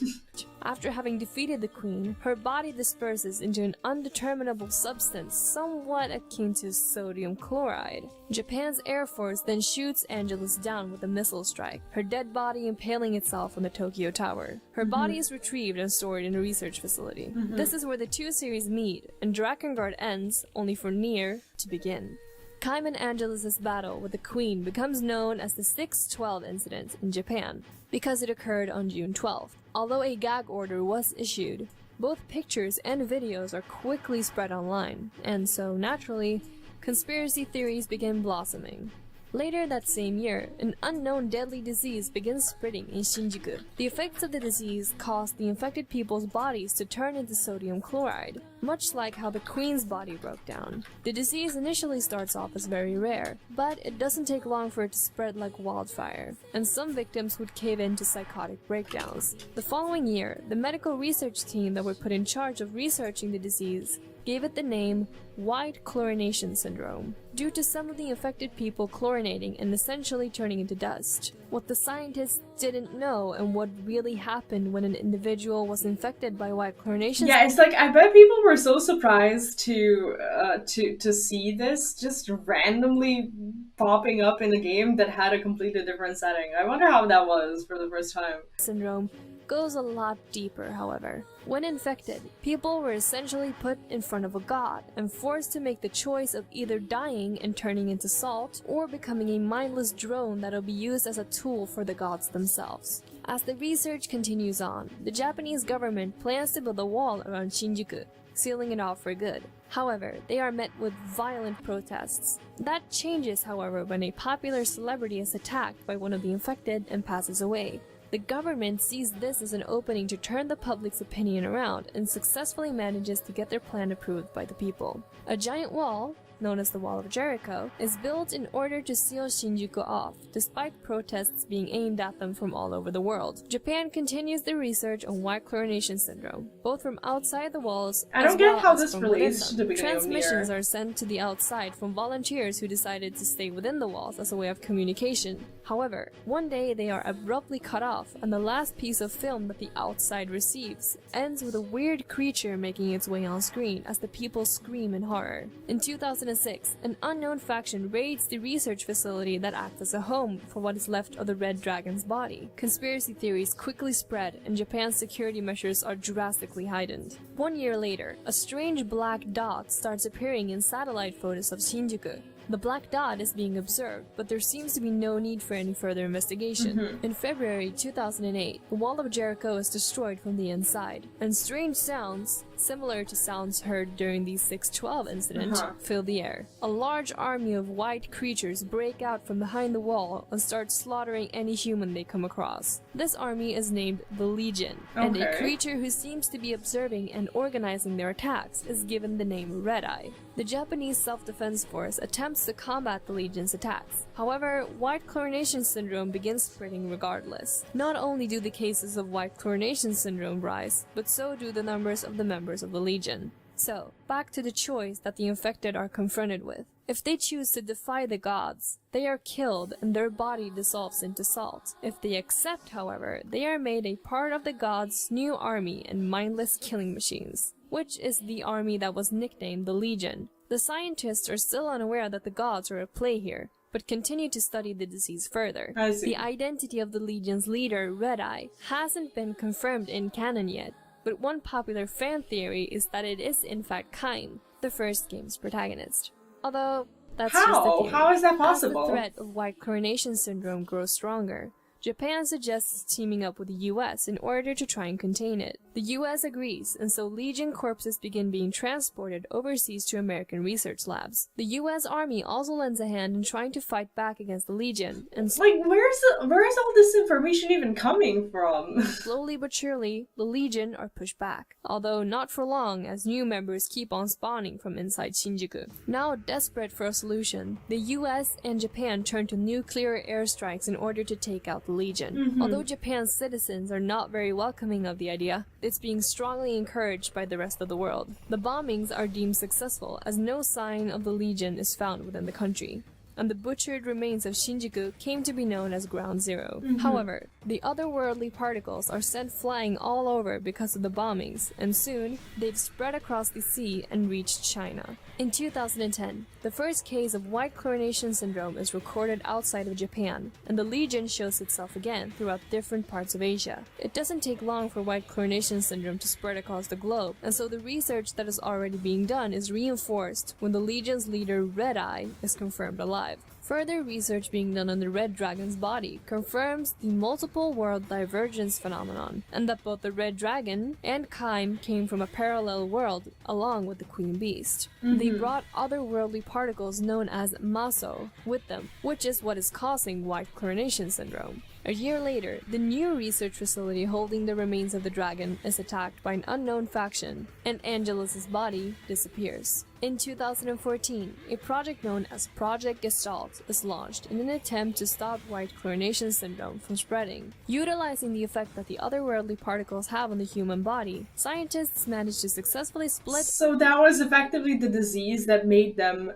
After having defeated the queen, her body disperses into an undeterminable substance somewhat akin to sodium chloride. Japan's Air Force then shoots Angelus down with a missile strike, her dead body impaling itself on the Tokyo Tower. Her body is retrieved and stored in a research facility. This is where the two series meet, and Drakengard ends, only for NieR to begin. Kaim and Angelus' battle with the Queen becomes known as the 6/12 incident in Japan, because it occurred on June 12th. Although a gag order was issued, both pictures and videos are quickly spread online, and so naturally, conspiracy theories begin blossoming. Later that same year, an unknown deadly disease begins spreading in Shinjuku. The effects of the disease cause the infected people's bodies to turn into sodium chloride, much like how the Queen's body broke down. The disease initially starts off as very rare, but it doesn't take long for it to spread like wildfire, and some victims would cave into psychotic breakdowns. The following year, the medical research team that were put in charge of researching the disease gave it the name white chlorination syndrome, due to some of the infected people chlorinating and essentially turning into dust. What the scientists didn't know and what really happened when an individual was infected by white chlorination. Yeah, it's like I bet people were so surprised to see this just randomly popping up in a game that had a completely different setting. I wonder how that was for the first time. Syndrome goes a lot deeper, however. When infected, people were essentially put in front of a god and forced to make the choice of either dying and turning into salt or becoming a mindless drone that'll be used as a tool for the gods themselves. As the research continues on, the Japanese government plans to build a wall around Shinjuku, sealing it off for good. However, they are met with violent protests. That changes, however, when a popular celebrity is attacked by one of the infected and passes away. The government sees this as an opening to turn the public's opinion around and successfully manages to get their plan approved by the people. A giant wall, known as the Wall of Jericho, is built in order to seal Shinjuku off, despite protests being aimed at them from all over the world. Japan continues the research on white chlorination syndrome, both from outside the walls I don't as get well how as this from relates to within the them. beginning of Transmissions NieR. are sent to the outside from volunteers who decided to stay within the walls as a way of communication. However, one day they are abruptly cut off, and the last piece of film that the outside receives ends with a weird creature making its way on screen as the people scream in horror. In 2006, an unknown faction raids the research facility that acts as a home for what is left of the Red Dragon's body. Conspiracy theories quickly spread, and Japan's security measures are drastically heightened. 1 year later, a strange black dot starts appearing in satellite photos of Shinjuku. The black dot is being observed, but there seems to be no need for any further investigation. In February 2008, the Wall of Jericho is destroyed from the inside, and strange sounds, similar to sounds heard during the 6/12 incident, fill the air. A large army of white creatures break out from behind the wall and start slaughtering any human they come across. This army is named the Legion, and a creature who seems to be observing and organizing their attacks is given the name Red Eye. The Japanese Self-Defense Force attempts to combat the Legion's attacks. However, white chlorination syndrome begins spreading regardless. Not only do the cases of white chlorination syndrome rise, but so do the numbers of the members of the Legion. So, back to the choice that the infected are confronted with. If they choose to defy the gods, they are killed and their body dissolves into salt. If they accept, however, they are made a part of the gods' new army and mindless killing machines, which is the army that was nicknamed the Legion. The scientists are still unaware that the gods are at play here, but continue to study the disease further. The identity of the Legion's leader, Red Eye, hasn't been confirmed in canon yet, but one popular fan theory is that it is in fact Kaim, the first game's protagonist. Although, that's just a theory. How is that possible? As the threat of white chlorination syndrome grows stronger, Japan suggests teaming up with the US in order to try and contain it. The US agrees, and so Legion corpses begin being transported overseas to American research labs. The US Army also lends a hand in trying to fight back against the Legion, and like, where's all this information even coming from? slowly but surely, the Legion are pushed back. Although not for long, as new members keep on spawning from inside Shinjuku. Now desperate for a solution, the US and Japan turn to nuclear airstrikes in order to take out the Legion. Although Japan's citizens are not very welcoming of the idea, it's being strongly encouraged by the rest of the world. The bombings are deemed successful as no sign of the Legion is found within the country, and the butchered remains of Shinjuku came to be known as Ground Zero. However, the otherworldly particles are sent flying all over because of the bombings, and soon they've spread across the sea and reached China. In 2010, the first case of white chlorination syndrome is recorded outside of Japan, and the Legion shows itself again throughout different parts of Asia. It doesn't take long for white chlorination syndrome to spread across the globe, and so the research that is already being done is reinforced when the Legion's leader Red Eye is confirmed alive. Further research being done on the red dragon's body confirms the multiple world divergence phenomenon, and that both the red dragon and Kime came from a parallel world along with the queen beast. They brought otherworldly particles known as maso with them, which is what is causing white chlorination syndrome. A year later, the new research facility holding the remains of the dragon is attacked by an unknown faction, and Angelus's body disappears. In 2014, a project known as Project Gestalt is launched in an attempt to stop white chlorination syndrome from spreading. Utilizing the effect that the otherworldly particles have on the human body, scientists managed to successfully split. So that was effectively the disease that made them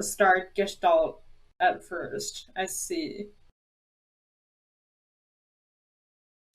start Gestalt at first. I see.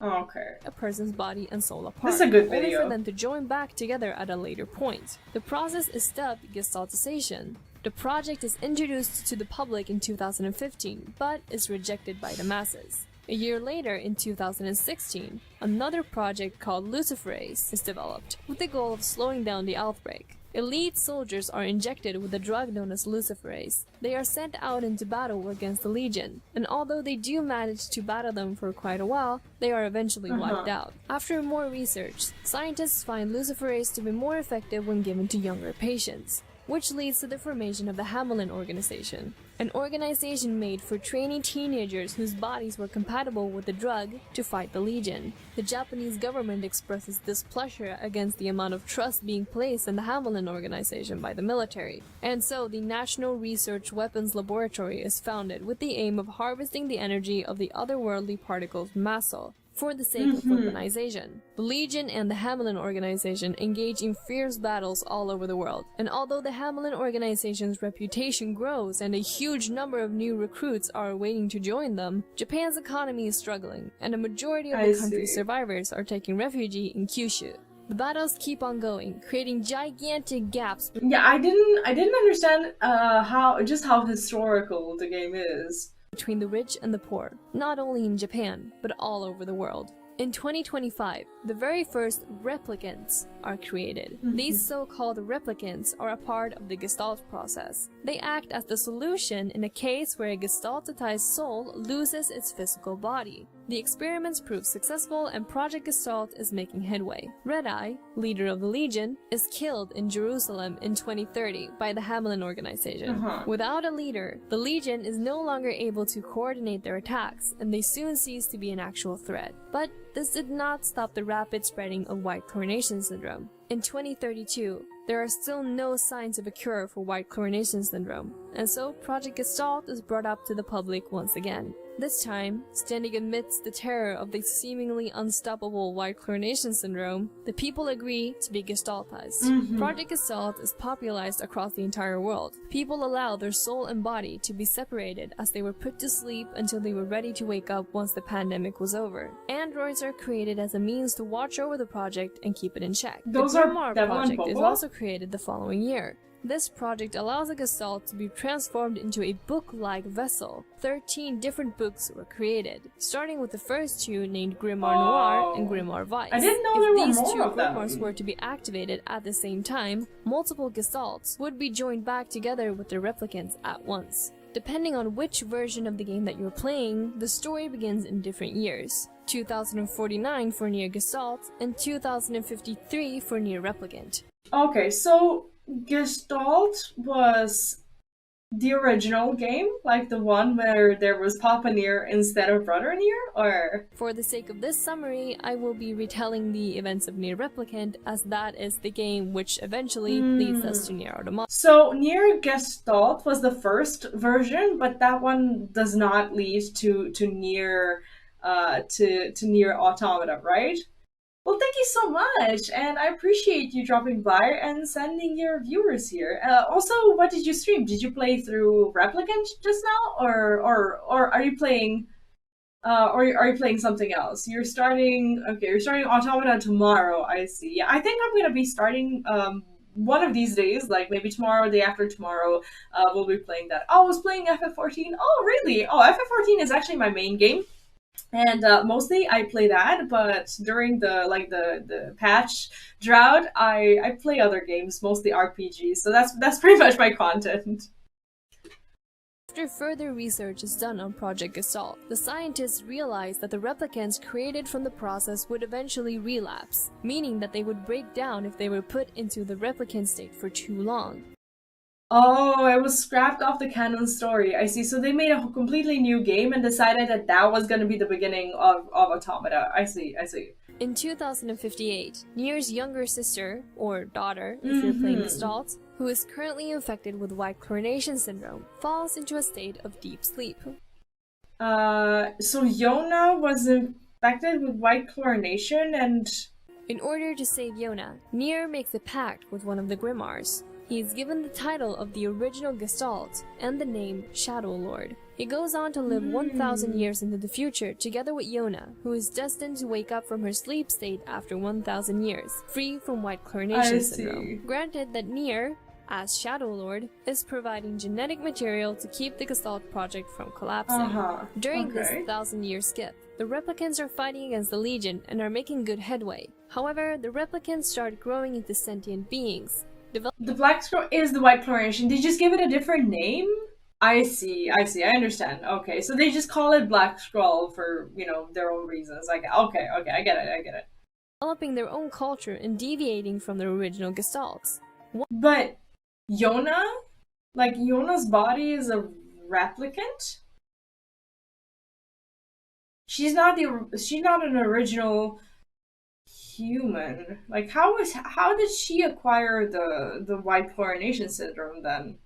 Okay. A person's body and soul apart, This is a good video. only for them to join back together at a later point. The process is dubbed gestaltization. The project is introduced to the public in 2015, but is rejected by the masses. A year later, in 2016, another project called Luciferase is developed, with the goal of slowing down the outbreak. Elite soldiers are injected with a drug known as luciferase. They are sent out into battle against the Legion, and although they do manage to battle them for quite a while, they are eventually wiped out. After more research, scientists find luciferase to be more effective when given to younger patients, which leads to the formation of the Hamelin Organization, an organization made for training teenagers whose bodies were compatible with the drug to fight the Legion. The Japanese government expresses displeasure against the amount of trust being placed in the Hamelin Organization by the military, and so the National Research Weapons Laboratory is founded with the aim of harvesting the energy of the otherworldly particles maso for the sake of weaponization. The Legion and the Hamelin Organization engage in fierce battles all over the world, and although the Hamelin Organization's reputation grows and a huge number of new recruits are waiting to join them, Japan's economy is struggling, and a majority of the country's survivors are taking refuge in Kyushu. The battles keep on going, creating gigantic gaps. Yeah, I didn't understand how historical the game is. Between the rich and the poor, not only in Japan, but all over the world. In 2025, the very first replicants are created. These so-called replicants are a part of the Gestalt process. They act as the solution in a case where a gestaltized soul loses its physical body. The experiments prove successful and Project Gestalt is making headway. Red Eye, leader of the Legion, is killed in Jerusalem in 2030 by the Hamelin Organization. Without a leader, the Legion is no longer able to coordinate their attacks, and they soon cease to be an actual threat. But this did not stop the rapid spreading of white chlorination syndrome. In 2032, there are still no signs of a cure for white chlorination syndrome, and so Project Gestalt is brought up to the public once again. This time, standing amidst the terror of the seemingly unstoppable white chlorination syndrome, the people agree to be gestaltized. Project Gestalt is popularized across the entire world. People allow their soul and body to be separated as they were put to sleep until they were ready to wake up once the pandemic was over. Androids are created as a means to watch over the project and keep it in check. The NieR project is also created the following year. This project allows a Gestalt to be transformed into a book-like vessel. 13 different books were created, starting with the first two named Grimoire Noir and Grimoire Vice. I didn't know there were If these more two of them. grimoires were to be activated at the same time, multiple Gestalts would be joined back together with their replicants at once. Depending on which version of the game that you're playing, the story begins in different years. 2049 for NieR Gestalt, and 2053 for NieR Replicant. Okay, so Gestalt was the original game, like the one where there was Papa NieR instead of Brother NieR, or? For the sake of this summary, I will be retelling the events of NieR Replicant, as that is the game which eventually leads us to NieR Automata. So NieR Gestalt was the first version, but that one does not lead to NieR Automata, right? Well, thank you so much, and I appreciate you dropping by and sending your viewers here. Also, what did you stream? Did you play through Replicant just now, or are you playing, or are you playing something else? You're starting Automata tomorrow. I see. Yeah, I think I'm gonna be starting one of these days, like maybe tomorrow, day after tomorrow. We'll be playing that. Oh, I was playing FF14. Oh, really? Oh, FF14 is actually my main game. And mostly I play that, but during the patch drought, I play other games, mostly RPGs. So that's pretty much my content. After further research is done on Project Gestalt, the scientists realized that the replicants created from the process would eventually relapse, meaning that they would break down if they were put into the replicant state for too long. Oh, it was scrapped off the canon story. I see. So they made a completely new game and decided that that was going to be the beginning of Automata. I see. In 2058, NieR's younger sister, or daughter if you're playing Gestalt, who is currently infected with white chlorination syndrome, falls into a state of deep sleep. So Yona was infected with white chlorination and... In order to save Yona, NieR makes a pact with one of the Grimoires. He is given the title of the original Gestalt and the name Shadow Lord. He goes on to live 1,000 years into the future together with Yona, who is destined to wake up from her sleep state after 1,000 years, free from white chlorination syndrome. Granted that NieR, as Shadow Lord, is providing genetic material to keep the Gestalt project from collapsing. During this 1,000-year skip, the replicants are fighting against the Legion and are making good headway. However, the replicants start growing into sentient beings. The black scroll is the white chlorination. They just give it a different name? I see, I understand. Okay, so they just call it Black Scroll for, you know, their own reasons. Like, okay, I get it. Developing their own culture and deviating from their original Gestalts. But Yona? Like, Yona's body is a replicant? She's not an original human. Like, how did she acquire the white chlorination syndrome then?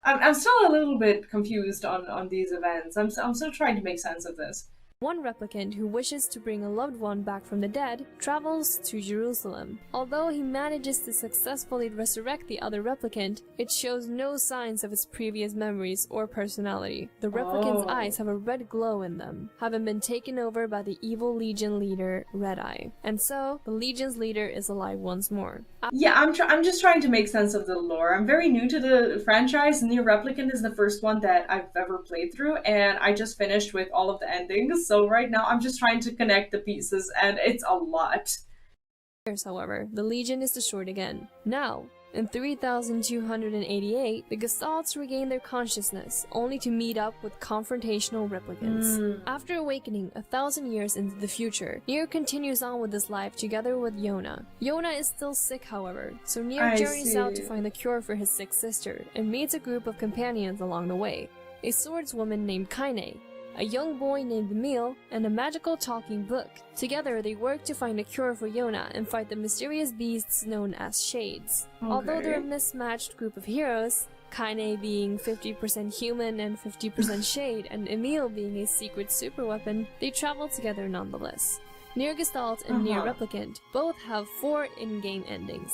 I'm still a little bit confused on these events. I'm still trying to make sense of this. One replicant who wishes to bring a loved one back from the dead travels to Jerusalem. Although he manages to successfully resurrect the other replicant, it shows no signs of its previous memories or personality. The replicant's eyes have a red glow in them, having been taken over by the evil Legion leader, Red Eye. And so, the Legion's leader is alive once more. Yeah, I'm just trying to make sense of the lore. I'm very new to the franchise. NieR Replicant is the first one that I've ever played through, and I just finished with all of the endings. So right now I'm just trying to connect the pieces, and it's a lot. However, the Legion is destroyed again. Now, in 3288, the Gestalts regain their consciousness, only to meet up with confrontational replicants. After awakening 1,000 years into the future, NieR continues on with his life together with Yona. Yona is still sick, however, so NieR journeys out to find the cure for his sick sister, and meets a group of companions along the way. A swordswoman named Kaine, a young boy named Emil, and a magical talking book. Together, they work to find a cure for Yona and fight the mysterious beasts known as Shades. Although they're a mismatched group of heroes, Kaine being 50% human and 50% Shade, and Emil being a secret superweapon, they travel together nonetheless. NieR Gestalt and NieR Replicant both have 4 in-game endings.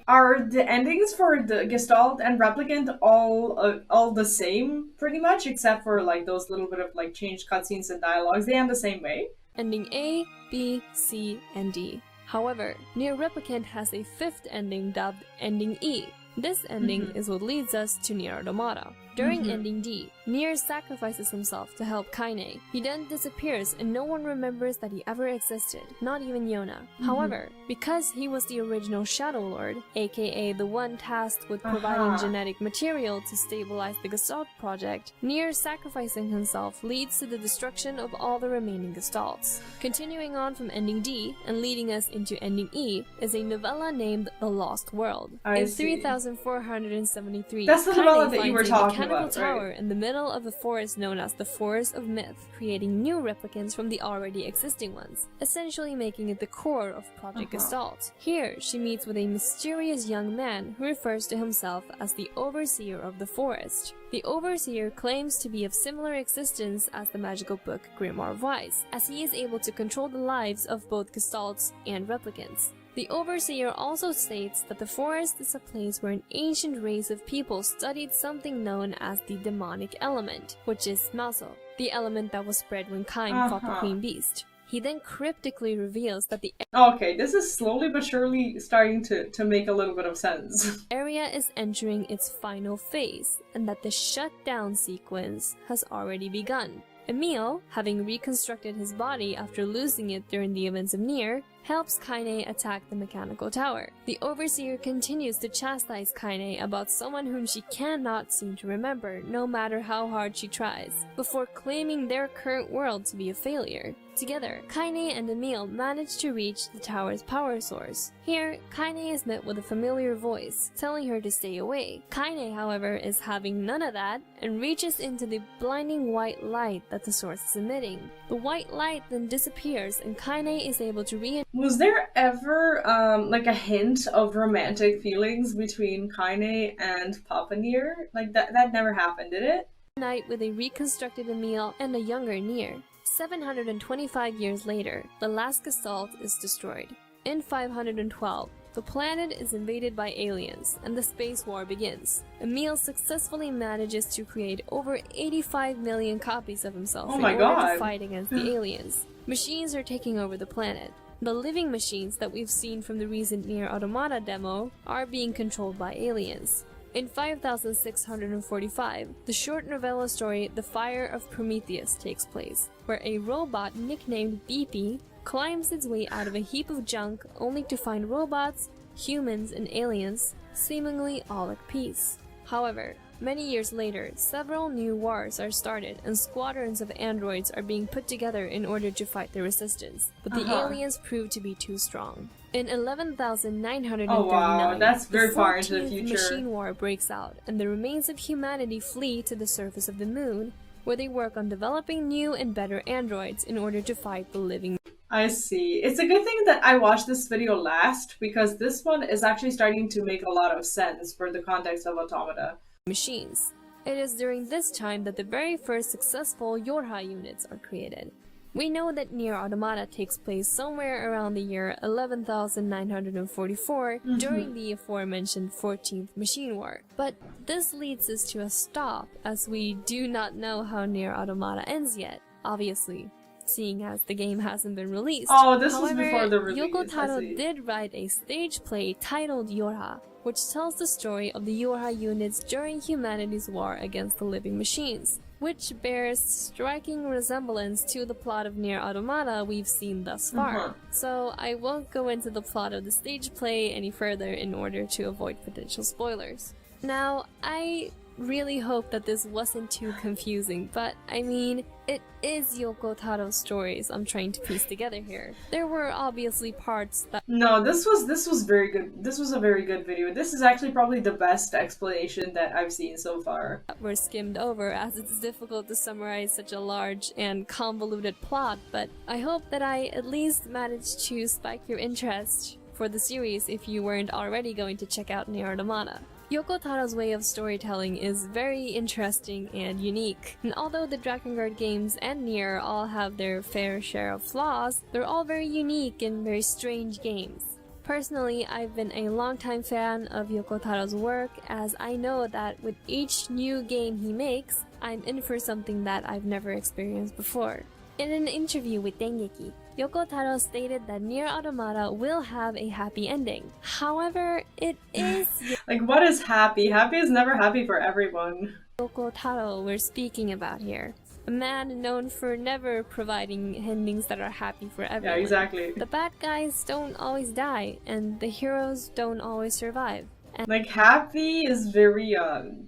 Are the endings for the Gestalt and Replicant all the same, pretty much, except for like those little bit of like changed cutscenes and dialogues? They end the same way? Ending A, B, C, and D. However, NieR Replicant has a 5th ending dubbed Ending E. This ending is what leads us to NieR Automata. During Ending D, NieR sacrifices himself to help Kaine. He then disappears and no one remembers that he ever existed, not even Yona. However, because he was the original Shadow Lord, aka the one tasked with providing genetic material to stabilize the Gestalt project, NieR sacrificing himself leads to the destruction of all the remaining Gestalts. Continuing on from Ending D and leading us into Ending E is a novella named The Lost World. In 3473, that's the novella that you were talking mechanical tower in the middle of a forest known as the Forest of Myth, creating new replicants from the already existing ones, essentially making it the core of Project Gestalt. Here, she meets with a mysterious young man who refers to himself as the Overseer of the Forest. The Overseer claims to be of similar existence as the magical book Grimoire Wise, as he is able to control the lives of both Gestalts and replicants. The Overseer also states that the forest is a place where an ancient race of people studied something known as the demonic element, which is Maso, the element that was spread when Kain fought the Queen Beast. He then cryptically reveals that the okay, this is slowly but surely starting to make a little bit of sense. Area is entering its final phase, and that the shutdown sequence has already begun. Emil, having reconstructed his body after losing it during the events of NieR, helps Kaine attack the mechanical tower. The Overseer continues to chastise Kaine about someone whom she cannot seem to remember, no matter how hard she tries, before claiming their current world to be a failure. Together, Kaine and Emil manage to reach the tower's power source. Here, Kaine is met with a familiar voice, telling her to stay away. Kaine, however, is having none of that, and reaches into the blinding white light that the source is emitting. The white light then disappears, and Kaine is able to Was there ever, like a hint of romantic feelings between Kaine and Papa NieR? Like, that never happened, did it? reunite with a reconstructed Emil and a younger NieR. 725 years later, the last gestalt is destroyed. In 512, the planet is invaded by aliens, and the space war begins. Emil successfully manages to create over 85 million copies of himself in order to fight against the aliens. Machines are taking over the planet. The living machines that we've seen from the recent NieR Automata demo are being controlled by aliens. In 5645, the short novella story The Fire of Prometheus takes place, where a robot nicknamed Beepy climbs its way out of a heap of junk only to find robots, humans, and aliens seemingly all at peace. However, many years later, several new wars are started and squadrons of androids are being put together in order to fight the resistance, but the aliens prove to be too strong. In 11,939, that's very the far into the 14th future. machine war breaks out, and the remains of humanity flee to the surface of the moon, where they work on developing new and better androids in order to fight the living. I see. It's a good thing that I watched this video last, because this one is actually starting to make a lot of sense for the context of Automata. Machines. It is during this time that the very first successful Yorha units are created. We know that NieR Automata takes place somewhere around the year 11,944 during the aforementioned 14th Machine War. But this leads us to a stop, as we do not know how NieR Automata ends yet, obviously, seeing as the game hasn't been released. Oh, this However, was before the release. Yoko Taro did write a stage play titled Yorha, which tells the story of the Yorha units during humanity's war against the living machines, which bears striking resemblance to the plot of NieR Automata we've seen thus far. So I won't go into the plot of the stage play any further in order to avoid potential spoilers. Now, I really hope that this wasn't too confusing, but I mean, it is Yoko Taro's stories I'm trying to piece together here. There were obviously parts that— No, this was very good. This was a very good video. This is actually probably the best explanation that I've seen so far. Were skimmed over, as it's difficult to summarize such a large and convoluted plot, but I hope that I at least managed to spike your interest for the series if you weren't already going to check out NieR Automata. Yoko Taro's way of storytelling is very interesting and unique, and although the Drakengard games and NieR all have their fair share of flaws, they're all very unique and very strange games. Personally, I've been a longtime fan of Yoko Taro's work, as I know that with each new game he makes, I'm in for something that I've never experienced before. In an interview with Dengeki, Yoko Taro stated that NieR Automata will have a happy ending. However, it is Like, what is happy? Happy is never happy for everyone. Yoko Taro we're speaking about here. A man known for never providing endings that are happy for everyone. Yeah, exactly. The bad guys don't always die, and the heroes don't always survive. And like, happy is very,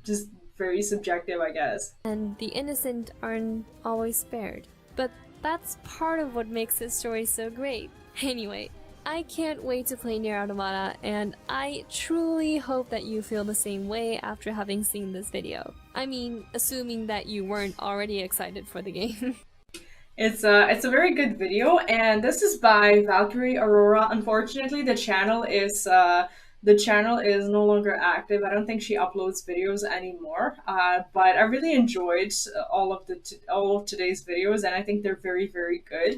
just very subjective, I guess. And the innocent aren't always spared. But that's part of what makes this story so great. Anyway, I can't wait to play NieR Automata, and I truly hope that you feel the same way after having seen this video. I mean, assuming that you weren't already excited for the game. It's a very good video, and this is by Valkyrie Aurora. Unfortunately, the channel is no longer active. I don't think she uploads videos anymore. But I really enjoyed all of today's videos, and I think they're very, very good.